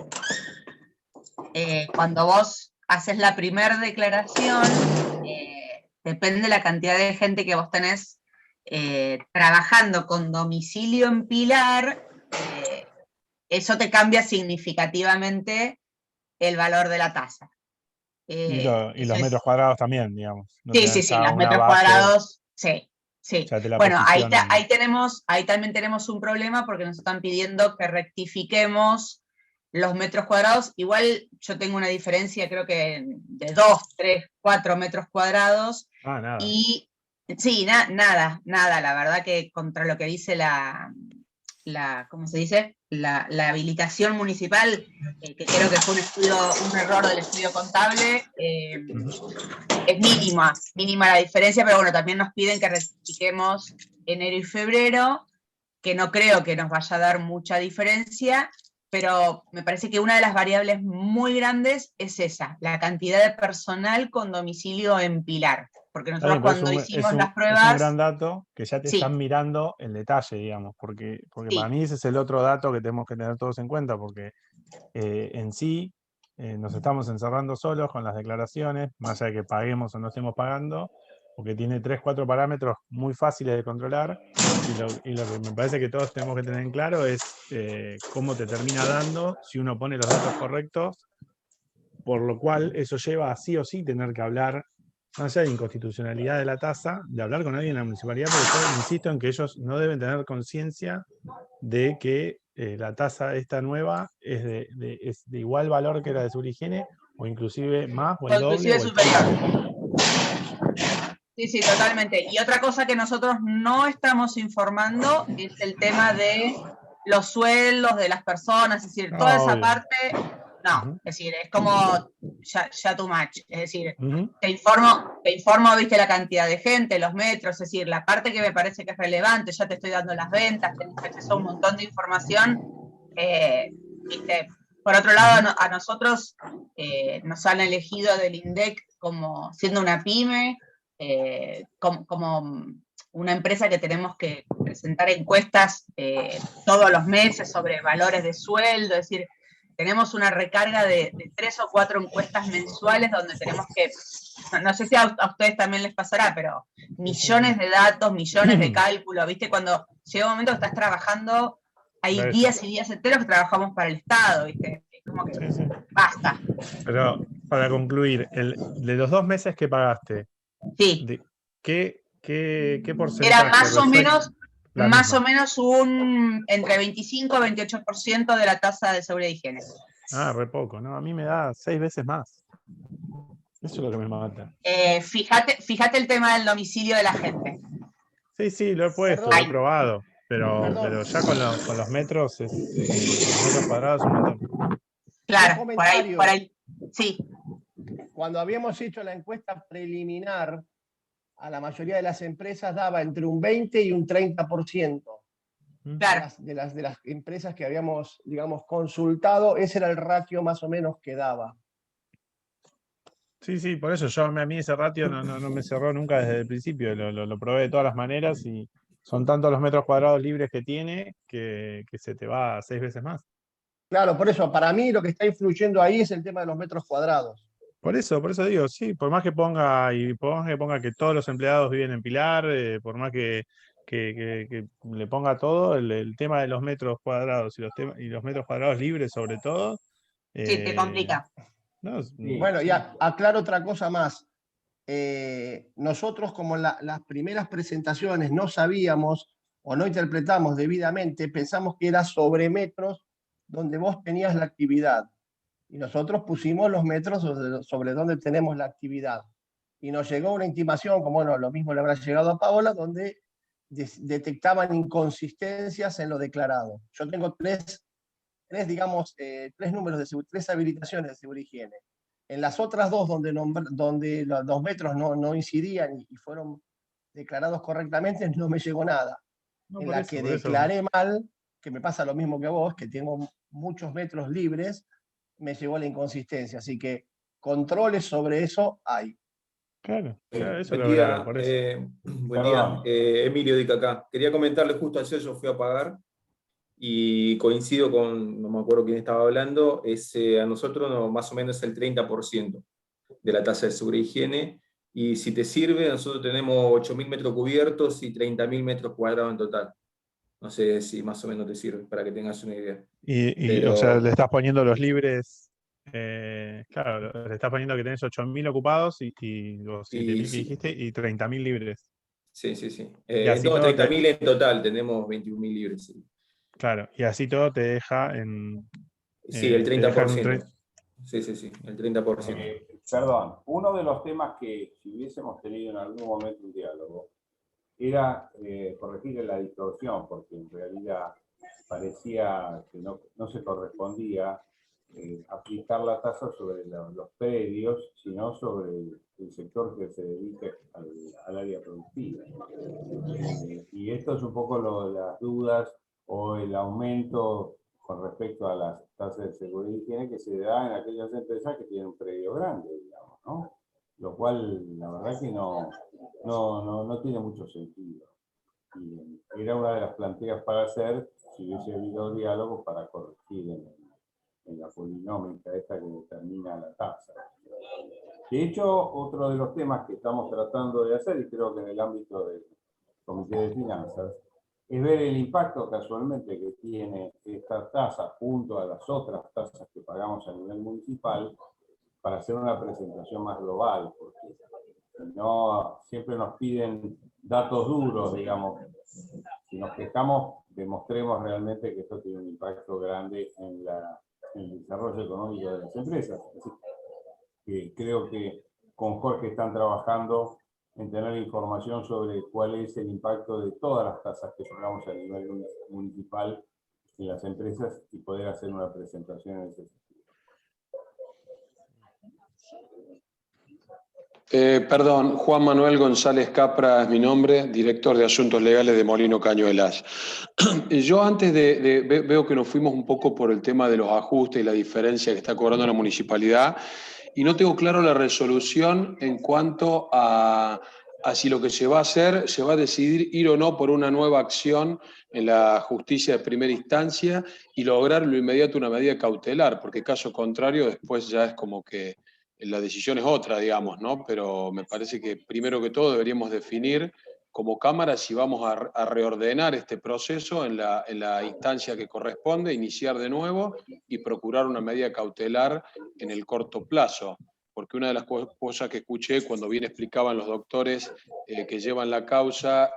Cuando vos haces la primera declaración, depende de la cantidad de gente que vos tenés trabajando con domicilio en Pilar, eso te cambia significativamente el valor de la tasa. Y los metros cuadrados también, digamos. Sí, los metros cuadrados, sí. Bueno, ahí también tenemos un problema, porque nos están pidiendo que rectifiquemos los metros cuadrados. Igual yo tengo una diferencia, creo que de 2, 3, 4 metros cuadrados. Nada. Y sí, nada, la verdad que contra lo que dice ¿cómo se dice? La habilitación municipal, que creo que fue un error del estudio contable, es mínima la diferencia, pero bueno, también nos piden que rectifiquemos enero y febrero, que no creo que nos vaya a dar mucha diferencia, pero me parece que una de las variables muy grandes es esa, la cantidad de personal con domicilio en Pilar. Porque nosotros cuando hicimos las pruebas... Es un gran dato que ya te están mirando el detalle, digamos, porque para mí ese es el otro dato que tenemos que tener todos en cuenta, porque en sí nos estamos encerrando solos con las declaraciones, más allá de que paguemos o no estemos pagando, porque tiene 3, 4 parámetros muy fáciles de controlar, y lo que me parece que todos tenemos que tener en claro es cómo te termina dando si uno pone los datos correctos, por lo cual eso lleva a sí o sí tener que hablar, más allá de inconstitucionalidad de la tasa, de hablar con alguien en la municipalidad, porque yo insisto en que ellos no deben tener conciencia de que la tasa esta nueva es de igual valor que la de seguridad y higiene, o inclusive más, o el doble. Inclusive superior. Sí, sí, totalmente. Y otra cosa que nosotros no estamos informando es el tema de los sueldos de las personas, es decir, toda esa Obvio. parte, no, Ujú. es decir, es como ya too much, es decir, Ujú. te informo, viste, la cantidad de gente, los metros, es decir, la parte que me parece que es relevante, ya te estoy dando las ventas, tenés acceso a un montón de información, viste. Por otro lado, a nosotros nos han elegido del INDEC como siendo una pyme, como una empresa que tenemos que presentar encuestas todos los meses sobre valores de sueldo, es decir, tenemos una recarga de 3 o 4 encuestas mensuales donde tenemos que, no sé si a ustedes también les pasará, pero millones de datos, millones de cálculos, ¿viste? Cuando llega un momento que estás trabajando, hay días y días enteros que trabajamos para el Estado, ¿viste? Es como que Sí. basta. Pero para concluir, de los 2 meses que pagaste, Sí. ¿qué porcentaje? Era más misma? o menos un entre 25 y 28% de la tasa de seguridad y higiene. Ah, re poco, ¿no? A mí me da 6 veces más. Eso es lo que me mata. Fíjate el tema del domicilio de la gente. Sí, lo he puesto, lo he probado, pero ya con los metros, los metros cuadrados es un montón. Claro, por ahí, sí. Cuando habíamos hecho la encuesta preliminar, a la mayoría de las empresas daba entre un 20 y un 30%. Claro. De las empresas que habíamos, digamos, consultado, ese era el ratio más o menos que daba. Sí, por eso a mí ese ratio no me cerró nunca desde el principio, lo probé de todas las maneras y son tantos los metros cuadrados libres que tiene que se te va 6 veces más. Claro, por eso, para mí lo que está influyendo ahí es el tema de los metros cuadrados. Por eso digo, sí, por más que ponga que todos los empleados viven en Pilar, por más que le ponga todo, el tema de los metros cuadrados y los metros cuadrados libres sobre todo. Sí, te complica. Bueno, y aclaro otra cosa más. Nosotros, como las primeras presentaciones no sabíamos o no interpretamos debidamente, pensamos que era sobre metros donde vos tenías la actividad. Y nosotros pusimos los metros sobre donde tenemos la actividad. Y nos llegó una intimación, como bueno, lo mismo le habrá llegado a Paola, donde detectaban inconsistencias en lo declarado. Yo tengo tres números de tres habilitaciones de seguridad y higiene. En las otras dos, donde los 2 metros no incidían y fueron declarados correctamente, no me llegó nada. En la que declaré mal, que me pasa lo mismo que a vos, que tengo muchos metros libres, me llegó la inconsistencia. Así que controles sobre eso hay. Claro, eso Buen lo día, verá, por eso. buen día. Emilio Dica acá. Quería comentarle, justo ayer yo fui a pagar y coincido con, no me acuerdo quién estaba hablando, a nosotros más o menos el 30% de la tasa de seguridad y higiene, y si te sirve, nosotros tenemos 8.000 metros cubiertos y 30.000 metros cuadrados en total. No sé si más o menos te sirve, para que tengas una idea. O sea, le estás poniendo los libres, claro, le estás poniendo que tenés 8.000 ocupados y los 7.000 que dijiste y 30.000 libres. Sí. Y así no, 30.000 en total, tenemos 21.000 libres. Sí. Claro, y así todo te deja en... Sí, el 30%. Sí, el 30%. Perdón, uno de los temas que si hubiésemos tenido en algún momento un diálogo era corregir la distorsión, porque en realidad parecía que no se correspondía aplicar la tasa sobre los predios, sino sobre el sector que se dedica al área productiva. Y esto es un poco las dudas o el aumento con respecto a las tasas de seguridad y higiene que se da en aquellas empresas que tienen un predio grande, digamos, ¿no? Lo cual, la verdad que no tiene mucho sentido. Y era una de las planteas para hacer si hubiese habido diálogo para corregir en la polinómica esta que determina la tasa. De hecho, otro de los temas que estamos tratando de hacer, y creo que en el ámbito del Comité de Finanzas, es ver el impacto casualmente que tiene esta tasa junto a las otras tasas que pagamos a nivel municipal para hacer una presentación más global, porque no siempre nos piden datos duros, digamos. Si nos quejamos, demostremos realmente que esto tiene un impacto grande en el desarrollo económico de las empresas. Así que creo que con Jorge están trabajando en tener información sobre cuál es el impacto de todas las tasas que pagamos a nivel municipal en las empresas y poder hacer una presentación en ese sentido. Perdón, Juan Manuel González Capra es mi nombre, director de Asuntos Legales de Molino Cañuelas. Yo antes veo que nos fuimos un poco por el tema de los ajustes y la diferencia que está cobrando la municipalidad, y no tengo claro la resolución en cuanto a si lo que se va a hacer, se va a decidir ir o no por una nueva acción en la justicia de primera instancia y lograr lo inmediato una medida cautelar, porque caso contrario después ya es como que la decisión es otra, digamos, ¿no? Pero me parece que primero que todo deberíamos definir como Cámara si vamos a reordenar este proceso en la instancia que corresponde, iniciar de nuevo y procurar una medida cautelar en el corto plazo. Porque una de las cosas que escuché cuando bien explicaban los doctores que llevan la causa,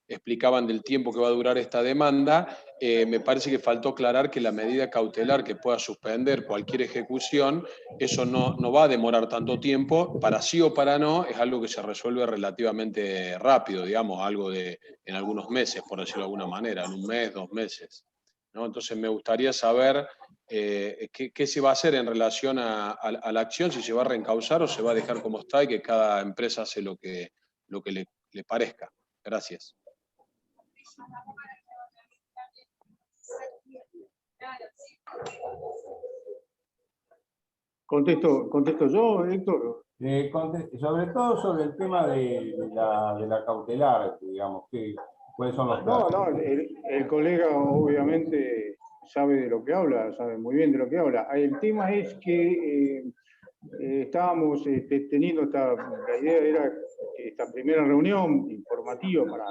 explicaban del tiempo que va a durar esta demanda, me parece que faltó aclarar que la medida cautelar que pueda suspender cualquier ejecución, eso no va a demorar tanto tiempo, para sí o para no, es algo que se resuelve relativamente rápido, digamos, algo en algunos meses, por decirlo de alguna manera, en un mes, 2 meses, ¿no? Entonces me gustaría saber qué se va a hacer en relación a la acción, si se va a reencauzar o se va a dejar como está y que cada empresa hace lo que le parezca. Gracias. ¿Contesto yo, Héctor? Sobre todo sobre el tema de la cautelar, digamos, ¿cuáles son los plazos? No, el colega obviamente sabe de lo que habla, sabe muy bien de lo que habla. El tema es que estábamos teniendo la idea era esta primera reunión informativa para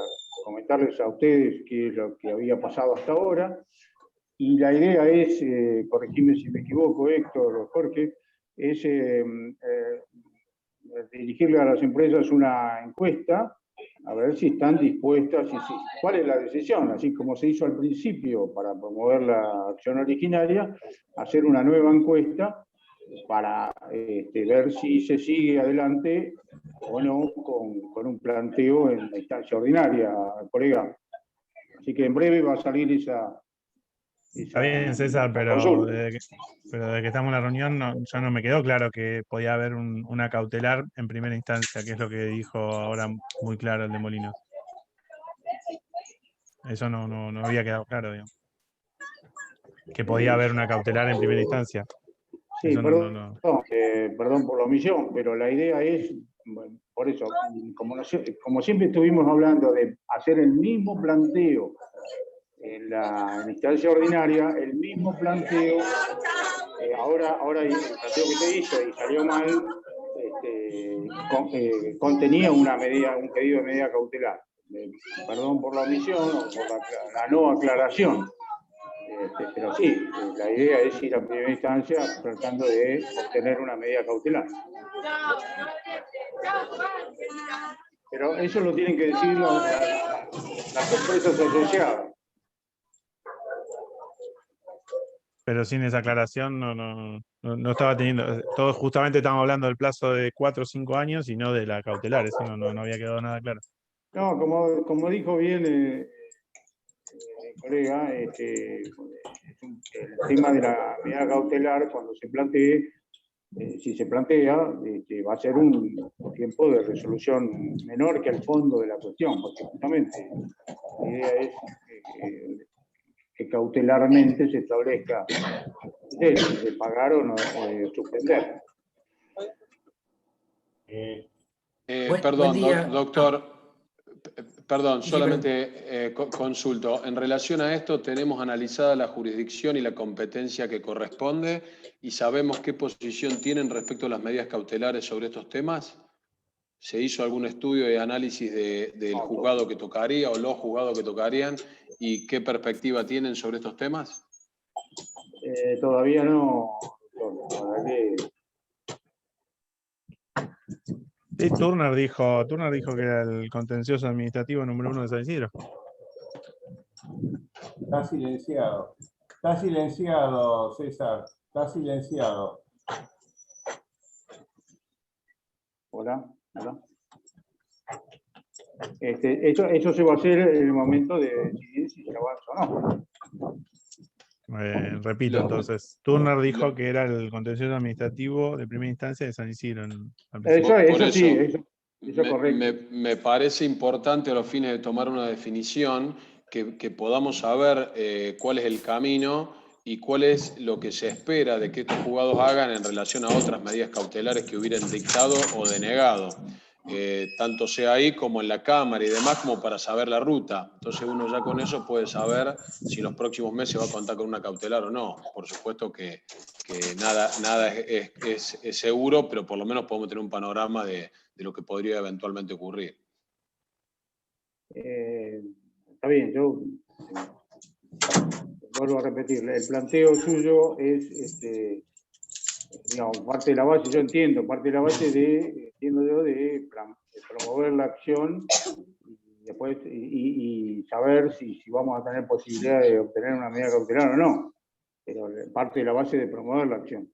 comentarles a ustedes qué es lo que había pasado hasta ahora, y la idea es, corregime si me equivoco, Héctor o Jorge, es dirigirle a las empresas una encuesta a ver si están dispuestas, cuál es la decisión, así como se hizo al principio para promover la acción originaria, hacer una nueva encuesta para ver si se sigue adelante o no con un planteo en la instancia ordinaria, colega. Así que en breve va a salir esa Está bien, César, pero desde que estamos en la reunión ya no me quedó claro que podía haber una cautelar en primera instancia, que es lo que dijo ahora muy claro el de Molinos. Eso no había quedado claro, digamos. Que podía haber una cautelar en primera instancia. Sí, eso perdón por la omisión, pero la idea es, bueno, por eso, como siempre estuvimos hablando de hacer el mismo planteo en la instancia ordinaria, el mismo planteo, ahora el planteo que se hizo y salió mal, contenía un pedido de medida cautelar. Perdón por la omisión o por la no aclaración. Pero sí, la idea es ir a primera instancia tratando de obtener una medida cautelar. Pero eso lo tienen que decir las empresas asociadas. Pero sin esa aclaración no estaba teniendo. Todos justamente estamos hablando del plazo de 4 o 5 años y no de la cautelar. Eso no había quedado nada claro. No, como dijo bien el colega, el tema de la medida cautelar, cuando se plantee, si se plantea, va a ser un tiempo de resolución menor que el fondo de la cuestión, porque justamente la idea es que cautelarmente se establezca de pagar o no suspender. Perdón, doctor. Perdón, solamente consulto. En relación a esto, ¿tenemos analizada la jurisdicción y la competencia que corresponde y sabemos qué posición tienen respecto a las medidas cautelares sobre estos temas? ¿Se hizo algún estudio y análisis del juzgado que tocaría o los juzgados que tocarían y qué perspectiva tienen sobre estos temas? Todavía no. Sí, Turner dijo que era el contencioso administrativo número 1 de San Isidro. Está silenciado, César. Está silenciado. Hola. Eso se va a hacer en el momento de decidir si se avanza o no. Repito, entonces, Turner dijo que era el contencioso administrativo de primera instancia de San Isidro. Eso sí, eso es correcto. Me parece importante a los fines de tomar una definición que podamos saber cuál es el camino y cuál es lo que se espera de que estos juzgados hagan en relación a otras medidas cautelares que hubieran dictado o denegado. Tanto sea ahí como en la Cámara y demás, como para saber la ruta. Entonces uno ya con eso puede saber si en los próximos meses va a contar con una cautelar o no. Por supuesto que nada es seguro, pero por lo menos podemos tener un panorama de lo que podría eventualmente ocurrir. Está bien, yo vuelvo a repetir, el planteo suyo es, digamos, parte de la base, yo entiendo, parte de la base de promover la acción y después y saber si vamos a tener posibilidad de obtener una medida cautelar o no, pero parte de la base de promover la acción.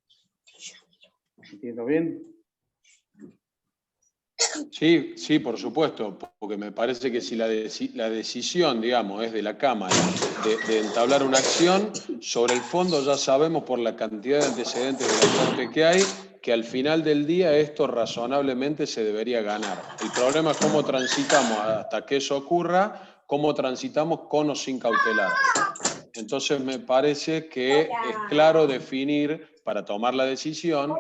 ¿Entiendo bien? Sí, por supuesto, porque me parece que si la decisión, digamos, es de la Cámara de entablar una acción, sobre el fondo ya sabemos por la cantidad de antecedentes de la Corte que hay, que al final del día esto razonablemente se debería ganar. El problema es cómo transitamos hasta que eso ocurra, cómo transitamos con o sin cautelar. Entonces me parece que es claro definir, para tomar la decisión,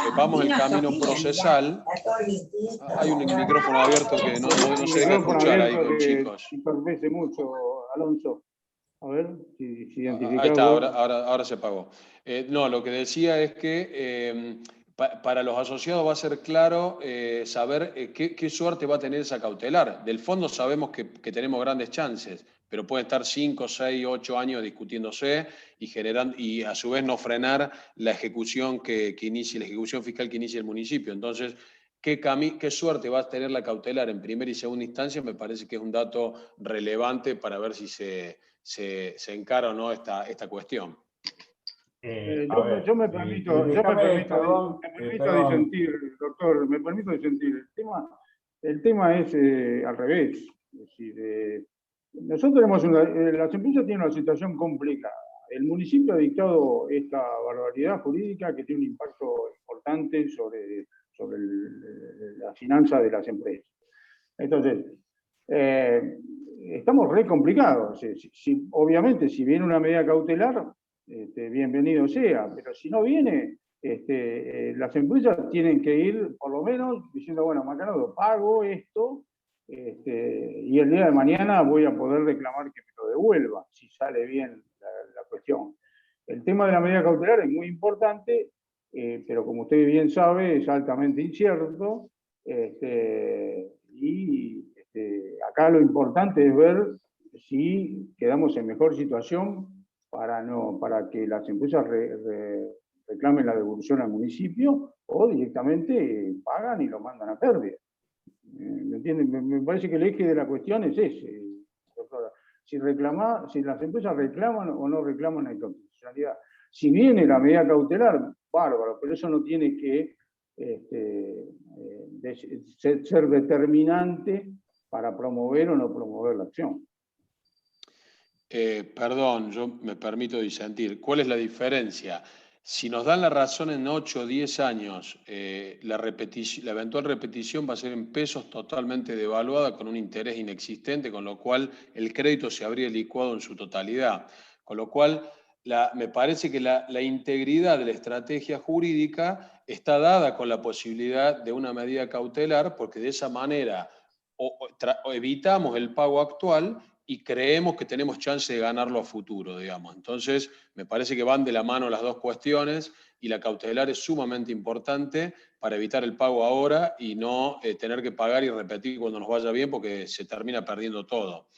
sepamos el camino procesal. Hay un micrófono abierto que no se deja escuchar ahí con chicos. Entorpece mucho, Alonso. A ver si identificamos. Ahí está, ahora se apagó. No, lo que decía es que para los asociados va a ser claro saber qué suerte va a tener esa cautelar. Del fondo sabemos que tenemos grandes chances, pero puede estar 5, 6, 8 años discutiéndose y a su vez no frenar la ejecución la ejecución fiscal que inicie el municipio. Entonces, ¿qué suerte va a tener la cautelar en primera y segunda instancia? Me parece que es un dato relevante para ver si se encara o no esta cuestión. Yo me permito disentir, doctor, me permito disentir. El tema es al revés. Es decir, nosotros tenemos las empresas tienen una situación complicada. El municipio ha dictado esta barbaridad jurídica que tiene un impacto importante sobre la finanza de las empresas. Entonces, estamos re complicados. Obviamente, si viene una medida cautelar, bienvenido sea, pero si no viene, las empresas tienen que ir, por lo menos, diciendo, bueno, Macanudo, pago esto, y el día de mañana voy a poder reclamar que me lo devuelva, si sale bien la cuestión. El tema de la medida cautelar es muy importante, pero como usted bien sabe, es altamente incierto, y acá lo importante es ver si quedamos en mejor situación para que las empresas reclamen la devolución al municipio o directamente pagan y lo mandan a pérdida. ¿Me entienden? Me parece que el eje de la cuestión es ese, doctora. Si las empresas reclaman o no reclaman la inconstitucionalidad. Si viene la medida cautelar, bárbaro, pero eso no tiene que ser determinante para promover o no promover la acción. Perdón, yo me permito disentir. ¿Cuál es la diferencia? Si nos dan la razón en 8 o 10 años, la eventual repetición va a ser en pesos totalmente devaluada con un interés inexistente, con lo cual el crédito se habría licuado en su totalidad. Con lo cual, me parece que la integridad de la estrategia jurídica está dada con la posibilidad de una medida cautelar, porque de esa manera evitamos el pago actual y creemos que tenemos chance de ganarlo a futuro, digamos. Entonces, me parece que van de la mano las dos cuestiones y la cautelar es sumamente importante para evitar el pago ahora y no tener que pagar y repetir cuando nos vaya bien porque se termina perdiendo todo.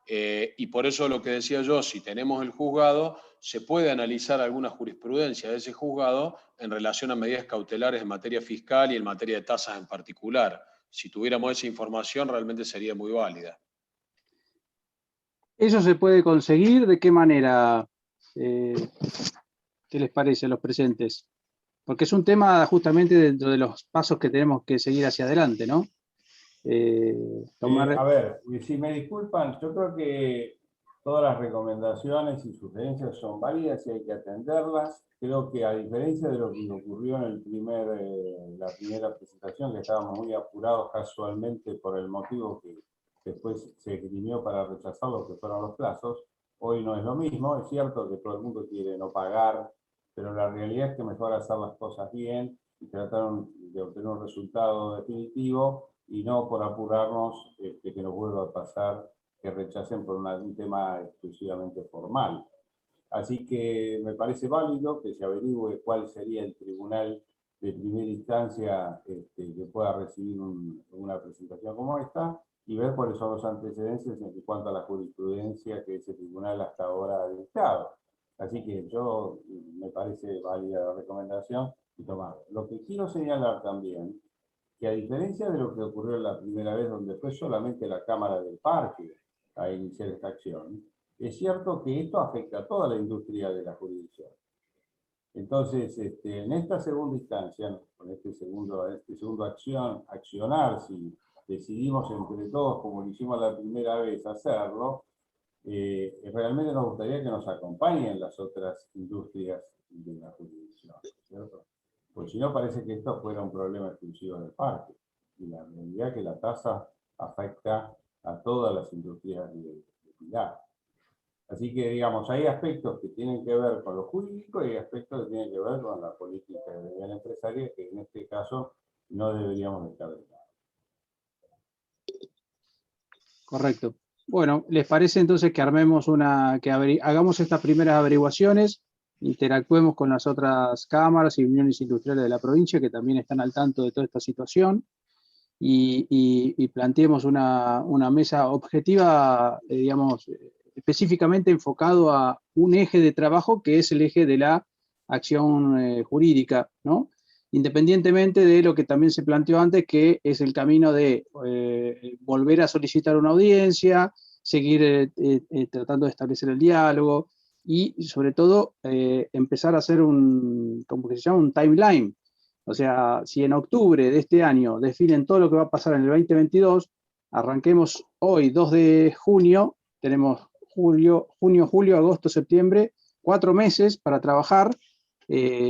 Y por eso lo que decía yo, si tenemos el juzgado, se puede analizar alguna jurisprudencia de ese juzgado en relación a medidas cautelares en materia fiscal y en materia de tasas en particular. Si tuviéramos esa información, realmente sería muy válida. ¿Eso se puede conseguir? ¿De qué manera? ¿Qué les parece a los presentes? Porque es un tema justamente dentro de los pasos que tenemos que seguir hacia adelante, ¿no? tomar... A ver, si me disculpan, yo creo que todas las recomendaciones y sugerencias son válidas y hay que atenderlas. Creo que a diferencia de lo que ocurrió en la primera presentación, que estábamos muy apurados casualmente por el motivo que después se esgrimió para rechazar lo que fueron los plazos, hoy no es lo mismo. Es cierto que todo el mundo quiere no pagar, pero la realidad es que mejor hacer las cosas bien y tratar de obtener un resultado definitivo y no por apurarnos que nos vuelva a pasar que rechacen por un tema exclusivamente formal. Así que me parece válido que se averigüe cuál sería el tribunal de primera instancia que pueda recibir una presentación como esta y ver cuáles son los antecedentes en cuanto a la jurisprudencia que ese tribunal hasta ahora ha dictado. Así que me parece válida la recomendación y tomarlo. Lo que quiero señalar también, que a diferencia de lo que ocurrió la primera vez, donde fue solamente la Cámara del Parque a iniciar esta acción, es cierto que esto afecta a toda la industria de la jurisdicción. Entonces, en esta segunda instancia, con este segundo accionar, si decidimos entre todos, como lo hicimos la primera vez, hacerlo, realmente nos gustaría que nos acompañen las otras industrias de la jurisdicción, ¿cierto? Pues si no, parece que esto fuera un problema exclusivo del parque. Y la realidad es que la tasa afecta a todas las industrias de Pilar. Así que, digamos, hay aspectos que tienen que ver con lo jurídico y hay aspectos que tienen que ver con la política de la empresaria, que en este caso no deberíamos estar de lado. Correcto. Bueno, ¿les parece entonces que hagamos estas primeras averiguaciones, interactuemos con las otras cámaras y uniones industriales de la provincia que también están al tanto de toda esta situación y planteemos una mesa objetiva, digamos, específicamente enfocado a un eje de trabajo que es el eje de la acción jurídica, ¿no? Independientemente de lo que también se planteó antes, que es el camino de volver a solicitar una audiencia, seguir tratando de establecer el diálogo y, sobre todo, empezar a hacer ¿cómo que se llama? Un timeline. O sea, si en octubre de este año definen todo lo que va a pasar en el 2022, arranquemos hoy, 2 de junio, tenemos junio, julio, agosto, septiembre, 4 meses para trabajar.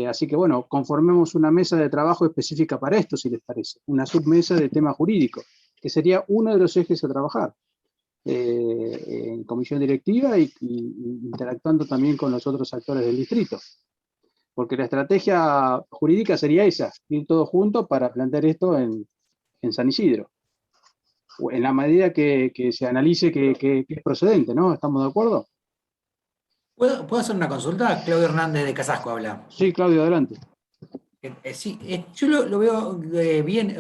Así que, bueno, conformemos una mesa de trabajo específica para esto, si les parece. Una submesa de tema jurídico, que sería uno de los ejes a trabajar. En comisión directiva y interactuando también con los otros actores del distrito. Porque la estrategia jurídica sería esa, ir todos juntos para plantear esto en San Isidro. En la medida que se analice que es procedente, ¿no? ¿Estamos de acuerdo? ¿Puedo hacer una consulta? Claudio Hernández de Casasco habla. Sí, Claudio, adelante. Sí, yo lo veo bien.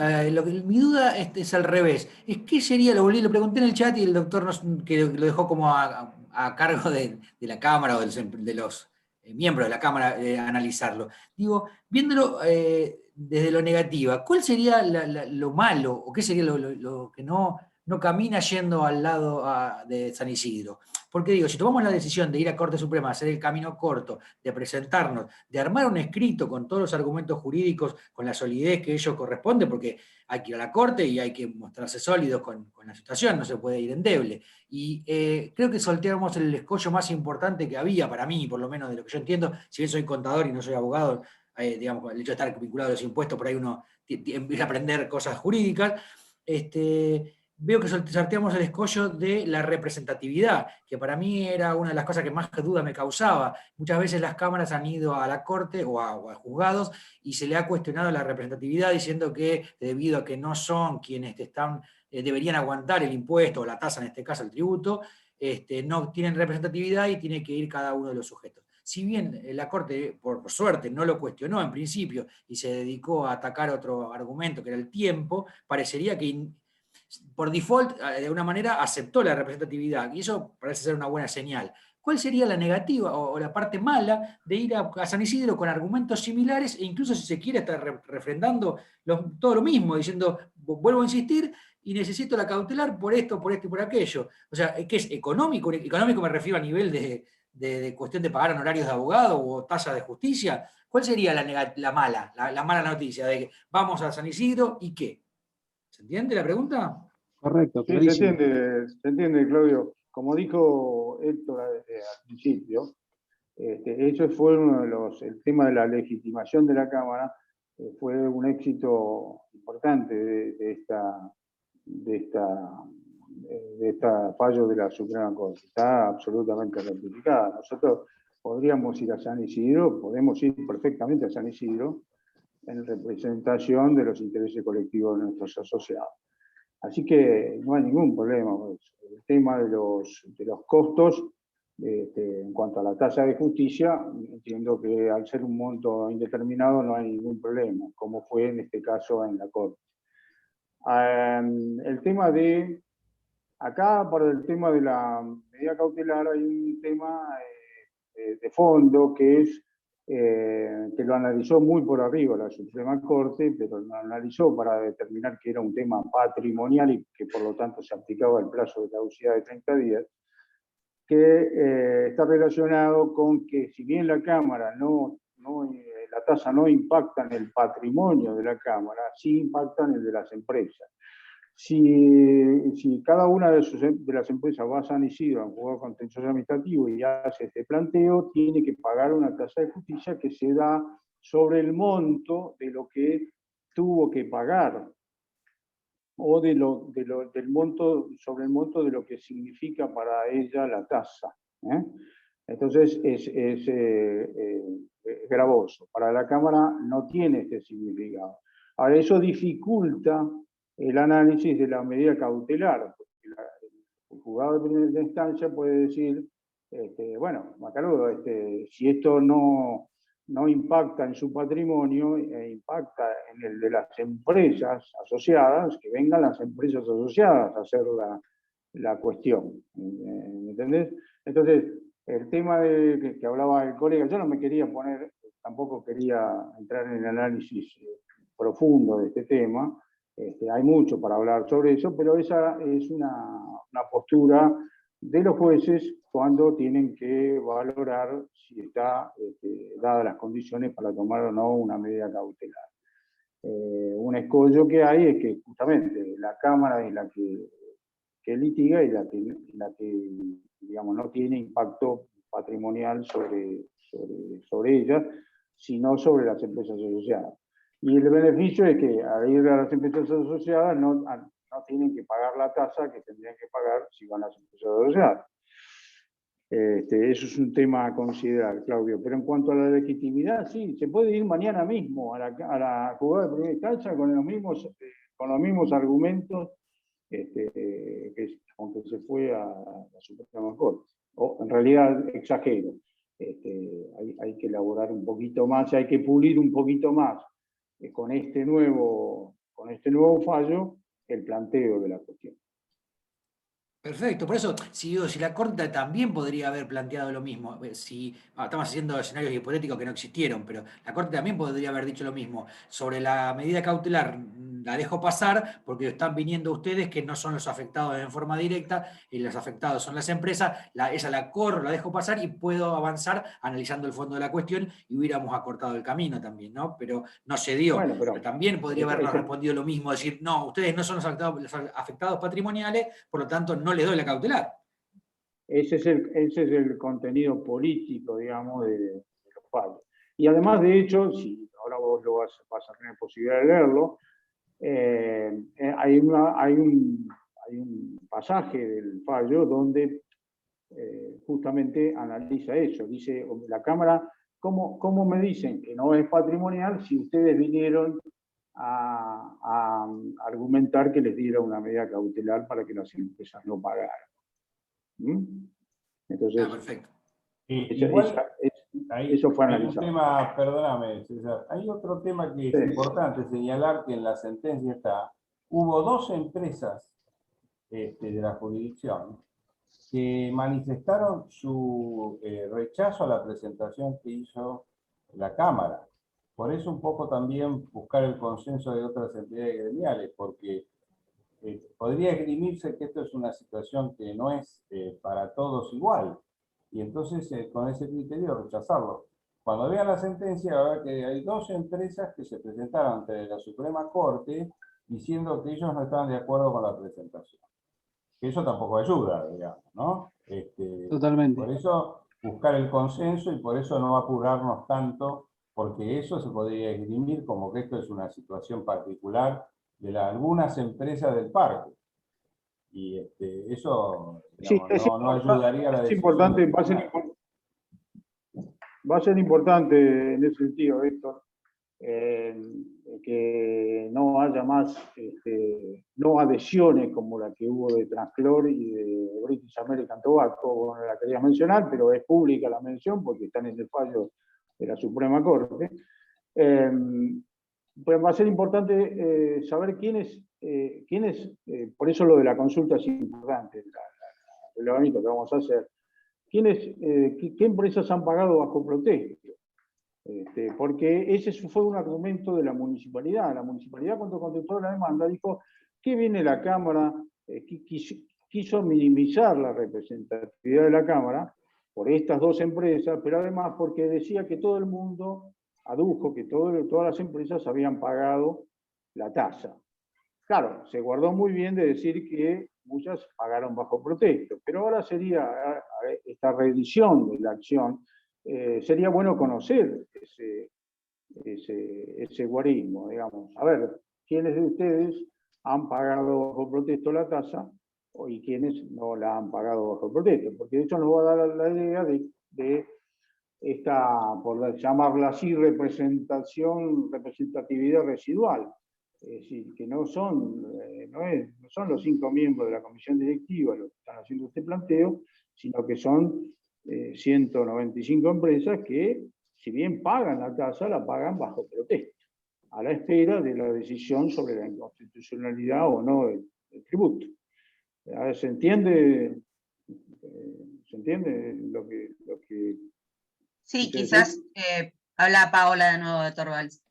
Mi duda es al revés. ¿Qué sería? Lo pregunté en el chat y el doctor que lo dejó como a cargo de la Cámara o de los miembros de la Cámara analizarlo. Digo, viéndolo desde lo negativa, ¿cuál sería lo malo o qué sería lo que no camina yendo al lado de San Isidro? Porque digo, si tomamos la decisión de ir a Corte Suprema, hacer el camino corto, de presentarnos, de armar un escrito con todos los argumentos jurídicos, con la solidez que ello corresponde, porque hay que ir a la Corte y hay que mostrarse sólidos con la situación, no se puede ir endeble. Y creo que solteamos el escollo más importante que había para mí, por lo menos de lo que yo entiendo, si bien soy contador y no soy abogado, digamos, el hecho de estar vinculado a los impuestos, por ahí uno empieza a aprender cosas jurídicas. Veo que sorteamos el escollo de la representatividad, que para mí era una de las cosas que más duda me causaba. Muchas veces las cámaras han ido a la Corte o a juzgados y se le ha cuestionado la representatividad diciendo que debido a que no son quienes deberían aguantar el impuesto o la tasa, en este caso el tributo, no tienen representatividad y tiene que ir cada uno de los sujetos. Si bien la Corte, por suerte, no lo cuestionó en principio y se dedicó a atacar otro argumento que era el tiempo, parecería que por default, de alguna manera, aceptó la representatividad, y eso parece ser una buena señal. ¿Cuál sería la negativa o la parte mala de ir a San Isidro con argumentos similares e incluso, si se quiere, estar refrendando todo lo mismo, diciendo, vuelvo a insistir, y necesito la cautelar por esto y por aquello? O sea, ¿qué es económico? Económico me refiero a nivel de cuestión de pagar honorarios de abogado o tasa de justicia. ¿Cuál sería la mala noticia de que vamos a San Isidro y qué? ¿Se entiende la pregunta? Correcto, Sí, clarísimo. se entiende, Claudio. Como dijo Héctor al principio, eso fue uno de el tema de la legitimación de la Cámara, fue un éxito importante de esta fallo de la Suprema Corte. Está absolutamente ratificada. Nosotros podríamos ir a San Isidro, podemos ir perfectamente a San Isidro en representación de los intereses colectivos de nuestros asociados. Así que no hay ningún problema. El tema de los costos, en cuanto a la tasa de justicia, entiendo que al ser un monto indeterminado no hay ningún problema, como fue en este caso en la Corte. El tema de, acá por el tema de la medida cautelar hay un tema de fondo que es, que lo analizó muy por arriba la Suprema Corte, pero lo analizó para determinar que era un tema patrimonial y que por lo tanto se aplicaba el plazo de caducidad de 30 días, que está relacionado con que si bien la Cámara la tasa no impacta en el patrimonio de la Cámara, sí impacta en el de las empresas. Si cada una de las empresas va a San Isidro a un juzgado contencioso administrativo y hace este planteo, tiene que pagar una tasa de justicia que se da sobre el monto de lo que tuvo que pagar, o del monto, sobre el monto de lo que significa para ella la tasa. Entonces es gravoso. Para la Cámara no tiene este significado. Ahora, eso dificulta el análisis de la medida cautelar, porque el juzgado de primera instancia puede decir, bueno, Macaludo, si esto no impacta en su patrimonio, impacta en el de las empresas asociadas, que vengan las empresas asociadas a hacer la cuestión. ¿Me entendés? Entonces, el tema que hablaba el colega, yo no me quería poner, tampoco quería entrar en el análisis profundo de este tema. Hay mucho para hablar sobre eso, pero esa es una postura de los jueces cuando tienen que valorar si está dadas las condiciones para tomar o no una medida cautelar. Un escollo que hay es que justamente la Cámara es la que litiga y la que digamos, no tiene impacto patrimonial sobre ellas, sino sobre las empresas asociadas. Y el beneficio es que al ir a las empresas asociadas no tienen que pagar la tasa que tendrían que pagar si van a las empresas asociadas. Eso es un tema a considerar, Claudio. Pero en cuanto a la legitimidad, sí, se puede ir mañana mismo a la juzgada de primera instancia con los mismos argumentos con que se fue a la Suprema Corte. O en realidad exagero. Hay que elaborar un poquito más, hay que pulir un poquito más con este nuevo fallo el planteo de la cuestión. Perfecto, por eso, si la Corte también podría haber planteado lo mismo, estamos haciendo escenarios hipotéticos que no existieron, pero la Corte también podría haber dicho lo mismo. Sobre la medida cautelar, la dejo pasar porque están viniendo ustedes que no son los afectados en forma directa, y los afectados son las empresas, esa la corro, la dejo pasar y puedo avanzar analizando el fondo de la cuestión y hubiéramos acortado el camino también, ¿no? Pero no se dio. Bueno, pero también podría habernos respondido lo mismo, decir, no, ustedes no son los afectados patrimoniales, por lo tanto no les doy la cautelar. Ese es el contenido político, digamos, de los fallos. Y además, de hecho, si ahora vos vas a tener posibilidad de leerlo, hay un pasaje del fallo donde justamente analiza eso. Dice, la Cámara, ¿cómo me dicen que no es patrimonial si ustedes vinieron a argumentar que les diera una medida cautelar para que las empresas no pagaran? Entonces, perfecto. Eso fue analizado. Perdóname, César, hay otro tema que es importante señalar, que en la sentencia hubo dos empresas de la jurisdicción que manifestaron su rechazo a la presentación que hizo la Cámara. Por eso un poco también buscar el consenso de otras entidades gremiales, porque podría esgrimirse que esto es una situación que no es para todos igual, y entonces con ese criterio rechazarlo. Cuando vean la sentencia va a ver que hay dos empresas que se presentaron ante la Suprema Corte diciendo que ellos no estaban de acuerdo con la presentación. Eso tampoco ayuda, digamos, ¿no? Totalmente. Por eso buscar el consenso y por eso no apurarnos tanto, porque eso se podría esgrimir como que esto es una situación particular de algunas empresas del parque. Y eso, digamos, Sí, no ayudaría a la es decisión. importante, va a ser importante en ese sentido, Héctor, que no haya más no adhesiones como la que hubo de Transclor y de British American Tobacco, no la quería mencionar, pero es pública la mención porque están en el fallo de la Suprema Corte. Pues va a ser importante saber quiénes, por eso lo de la consulta es importante, el relevamiento que vamos a hacer. ¿Qué empresas han pagado bajo protesta? Porque ese fue un argumento de la municipalidad. La municipalidad, cuando contestó la demanda, dijo que viene la Cámara, quiso minimizar la representatividad de la Cámara por estas dos empresas, pero además porque decía que todo el mundo adujo que todas las empresas habían pagado la tasa. Claro, se guardó muy bien de decir que muchas pagaron bajo protesta, pero ahora sería esta reedición de la acción. Sería bueno conocer ese guarismo, digamos. A ver, ¿quiénes de ustedes han pagado bajo protesto la tasa y quiénes no la han pagado bajo protesto? Porque eso nos va a dar la idea de esta, por llamarla así, representatividad residual. Es decir, que no son los 5 miembros de la comisión directiva los que están haciendo este planteo, sino que son 195 empresas que, si bien pagan la tasa, la pagan bajo protesta, a la espera de la decisión sobre la inconstitucionalidad o no del tributo. A ver, ¿se entiende lo que Sí, quizás, habla Paola de nuevo de Torvalds.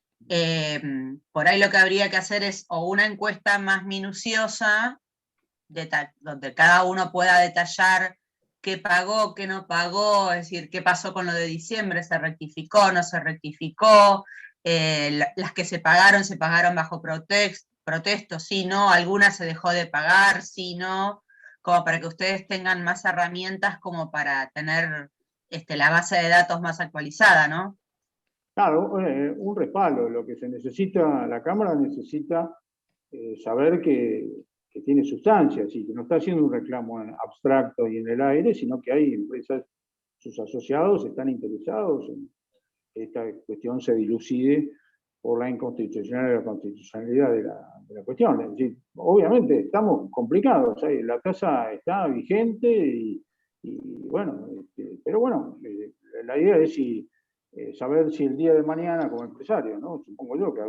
Por ahí lo que habría que hacer es o una encuesta más minuciosa, donde cada uno pueda detallar qué pagó, qué no pagó, es decir, qué pasó con lo de diciembre, se rectificó, no se rectificó, las que se pagaron bajo protesto, sí, no, algunas se dejó de pagar, sí, no, como para que ustedes tengan más herramientas como para tener la base de datos más actualizada, ¿no? Claro, un respaldo. Lo que se necesita, la Cámara necesita saber que tiene sustancia, así que no está haciendo un reclamo abstracto y en el aire, sino que hay empresas, sus asociados están interesados en que esta cuestión se dilucide por la inconstitucionalidad y la constitucionalidad de la cuestión. Es decir, obviamente estamos complicados, la tasa está vigente y bueno, pero bueno, la idea es saber si el día de mañana como empresario, ¿no? Supongo yo que,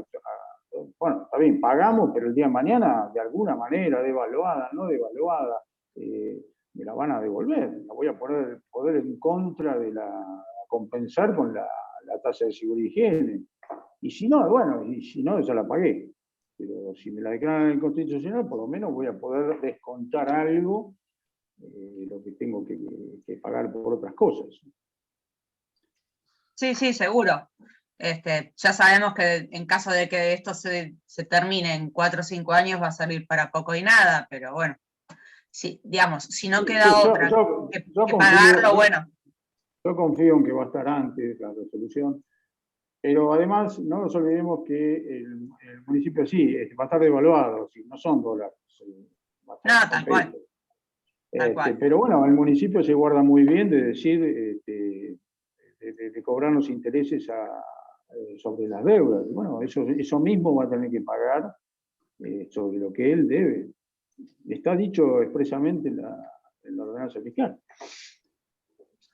bueno, está bien, pagamos, pero el día de mañana, de alguna manera, devaluada, no devaluada, me la van a devolver. La voy a poder en contra de compensar con la tasa de seguridad y higiene. Y si no, bueno, ya la pagué. Pero si me la declaran inconstitucional, por lo menos voy a poder descontar algo de lo que tengo que pagar por otras cosas. Sí, sí, seguro. Ya sabemos que en caso de que esto se termine en 4 o 5 años va a salir para poco y nada, pero bueno, sí, digamos, si no queda otra que pagarlo, bueno. Yo confío en que va a estar antes la resolución, pero además no nos olvidemos que el municipio sí va a estar devaluado, sí, no son dólares. No, tal cual. Pero bueno, el municipio se guarda muy bien de decir, de cobrar los intereses sobre las deudas. Bueno, eso mismo va a tener que pagar sobre lo que él debe. Está dicho expresamente en la ordenanza fiscal.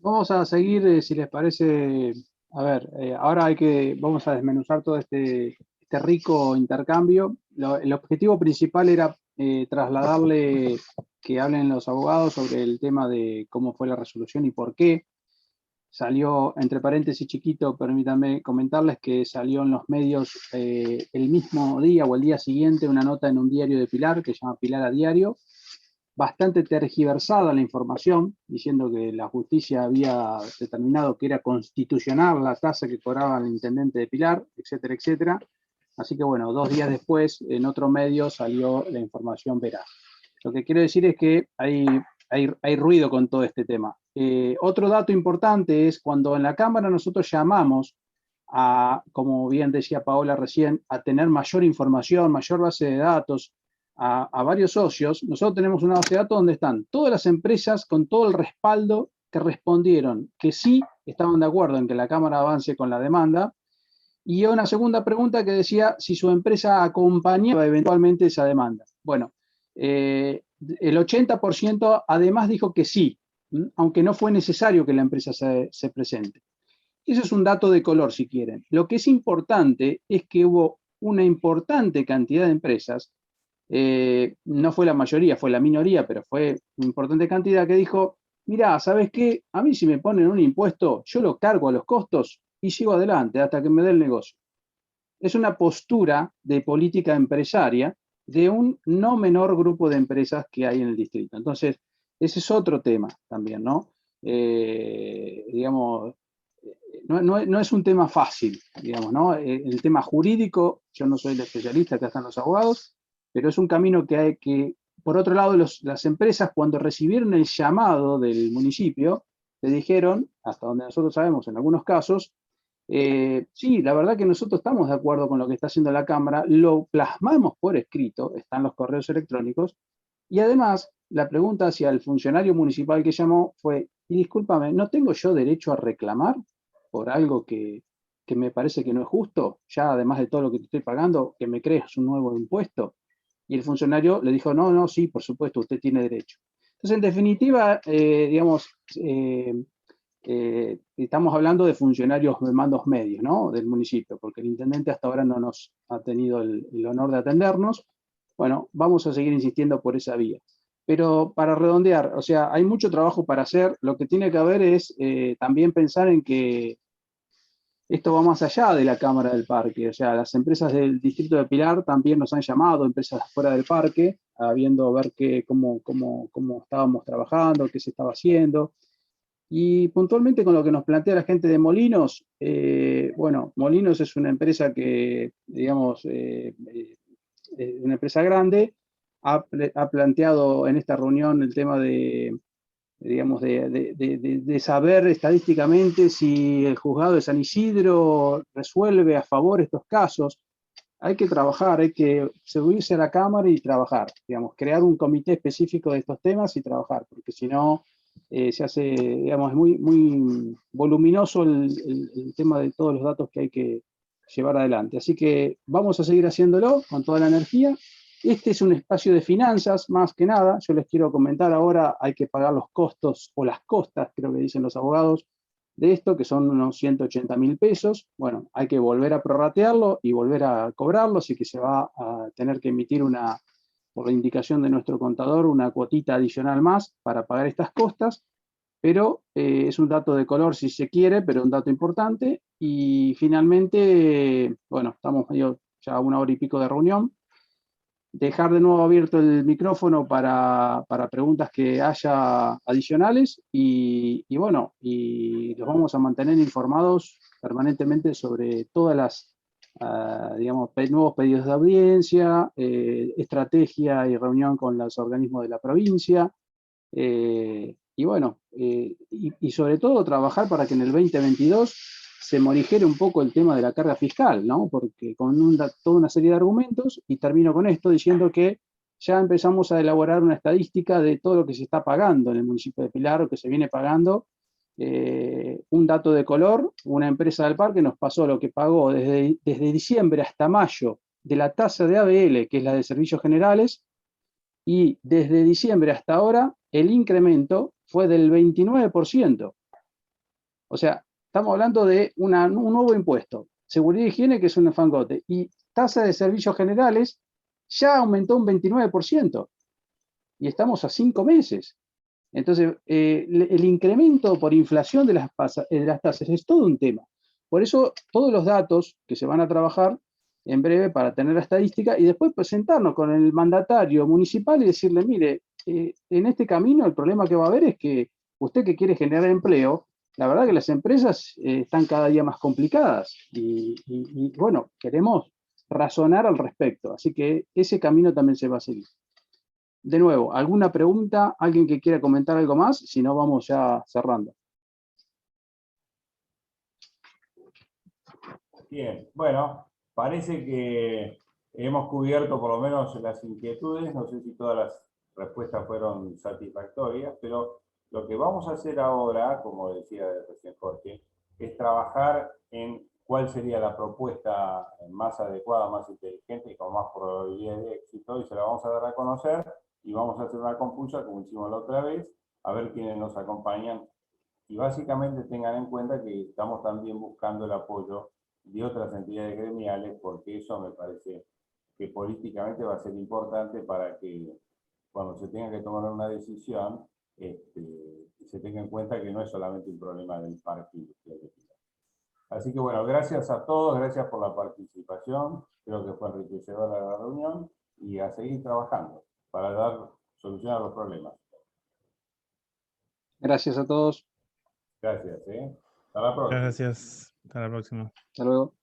Vamos a seguir, si les parece, a ver, ahora vamos a desmenuzar todo este rico intercambio. El objetivo principal era trasladarle que hablen los abogados sobre el tema de cómo fue la resolución y por qué. Salió, entre paréntesis chiquito, permítanme comentarles que salió en los medios el mismo día o el día siguiente una nota en un diario de Pilar que se llama Pilar a Diario, bastante tergiversada la información, diciendo que la justicia había determinado que era constitucional la tasa que cobraba el intendente de Pilar, etcétera, etcétera. Así que bueno, 2 días después, en otro medio salió la información veraz. Lo que quiero decir es que hay ruido con todo este tema. Otro dato importante es cuando en la Cámara nosotros llamamos a, como bien decía Paola recién, a tener mayor información, mayor base de datos, a varios socios. Nosotros tenemos una base de datos donde están todas las empresas con todo el respaldo que respondieron que sí estaban de acuerdo en que la Cámara avance con la demanda, y una segunda pregunta que decía si su empresa acompañaba eventualmente esa demanda. Bueno, el 80% además dijo que sí, aunque no fue necesario que la empresa se presente. Eso es un dato de color, si quieren. Lo que es importante es que hubo una importante cantidad de empresas, no fue la mayoría, fue la minoría, pero fue una importante cantidad que dijo, mirá, ¿sabes qué? A mí si me ponen un impuesto, yo lo cargo a los costos y sigo adelante hasta que me dé el negocio. Es una postura de política empresaria de un no menor grupo de empresas que hay en el distrito. Entonces, ese es otro tema también, ¿no? Digamos, no es un tema fácil, digamos, ¿no? El tema jurídico, yo no soy el especialista, acá están los abogados, pero es un camino que hay que, por otro lado, las empresas cuando recibieron el llamado del municipio, le dijeron, hasta donde nosotros sabemos en algunos casos, sí, la verdad que nosotros estamos de acuerdo con lo que está haciendo la Cámara, lo plasmamos por escrito, están los correos electrónicos, y además la pregunta hacia el funcionario municipal que llamó fue, y discúlpame, ¿no tengo yo derecho a reclamar por algo que me parece que no es justo? Ya además de todo lo que te estoy pagando, que me crees un nuevo impuesto. Y el funcionario le dijo, no, sí, por supuesto, usted tiene derecho. Entonces, en definitiva, digamos, estamos hablando de funcionarios de mandos medios, ¿no? Del municipio, porque el intendente hasta ahora no nos ha tenido el honor de atendernos. Bueno, vamos a seguir insistiendo por esa vía. Pero para redondear, o sea, hay mucho trabajo para hacer. Lo que tiene que haber es también pensar en que esto va más allá de la Cámara del Parque. O sea, las empresas del distrito de Pilar también nos han llamado, empresas fuera del parque, viendo ver cómo estábamos trabajando, qué se estaba haciendo. Y puntualmente con lo que nos plantea la gente de Molinos, bueno, Molinos es una empresa que, digamos, una empresa grande, ha planteado en esta reunión el tema de, digamos, de saber estadísticamente si el juzgado de San Isidro resuelve a favor estos casos. Hay que trabajar, hay que subirse a la Cámara y trabajar, digamos, crear un comité específico de estos temas y trabajar, porque si no, se hace, digamos, muy voluminoso el tema de todos los datos que hay que llevar adelante. Así que vamos a seguir haciéndolo con toda la energía. Este es un espacio de finanzas, más que nada. Yo les quiero comentar ahora, hay que pagar los costos o las costas, creo que dicen los abogados, de esto, que son unos 180.000 pesos. Bueno, hay que volver a prorratearlo y volver a cobrarlo, así que se va a tener que emitir por la indicación de nuestro contador, una cuotita adicional más para pagar estas costas, pero es un dato de color si se quiere, pero un dato importante. Y finalmente, bueno, estamos ya a 1 hora y pico de reunión. Dejar de nuevo abierto el micrófono para preguntas que haya adicionales y bueno, y los vamos a mantener informados permanentemente sobre todas las, digamos, nuevos pedidos de audiencia, estrategia y reunión con los organismos de la provincia, y bueno, y sobre todo trabajar para que en el 2022 se morigere un poco el tema de la carga fiscal, ¿no? Porque con toda una serie de argumentos, y termino con esto diciendo que ya empezamos a elaborar una estadística de todo lo que se está pagando en el municipio de Pilar, o que se viene pagando. Un dato de color, una empresa del parque nos pasó lo que pagó desde diciembre hasta mayo de la tasa de ABL, que es la de servicios generales, y desde diciembre hasta ahora el incremento fue del 29%. O sea, estamos hablando de un nuevo impuesto, seguridad y higiene, que es un fangote, y tasa de servicios generales ya aumentó un 29%, y estamos a 5 meses. Entonces, el incremento por inflación de las tasas es todo un tema. Por eso, todos los datos que se van a trabajar en breve para tener la estadística y después presentarnos con el mandatario municipal y decirle, mire, en este camino el problema que va a haber es que usted que quiere generar empleo, la verdad que las empresas están cada día más complicadas y bueno, queremos razonar al respecto. Así que ese camino también se va a seguir. De nuevo, ¿alguna pregunta? ¿Alguien que quiera comentar algo más? Si no, vamos ya cerrando. Bien, bueno, parece que hemos cubierto por lo menos las inquietudes. No sé si todas las respuestas fueron satisfactorias, pero lo que vamos a hacer ahora, como decía recién Jorge, es trabajar en cuál sería la propuesta más adecuada, más inteligente y con más probabilidad de éxito, y se la vamos a dar a conocer, y vamos a hacer una compulsa, como hicimos la otra vez, a ver quiénes nos acompañan. Y básicamente tengan en cuenta que estamos también buscando el apoyo de otras entidades gremiales, porque eso me parece que políticamente va a ser importante para que cuando se tenga que tomar una decisión, se tenga en cuenta que no es solamente un problema del partido. Así que bueno, gracias a todos, gracias por la participación, creo que fue enriquecedora la reunión, y a seguir trabajando para dar solución a los problemas. Gracias a todos. Gracias. Hasta la próxima. Gracias. Hasta la próxima. Hasta luego.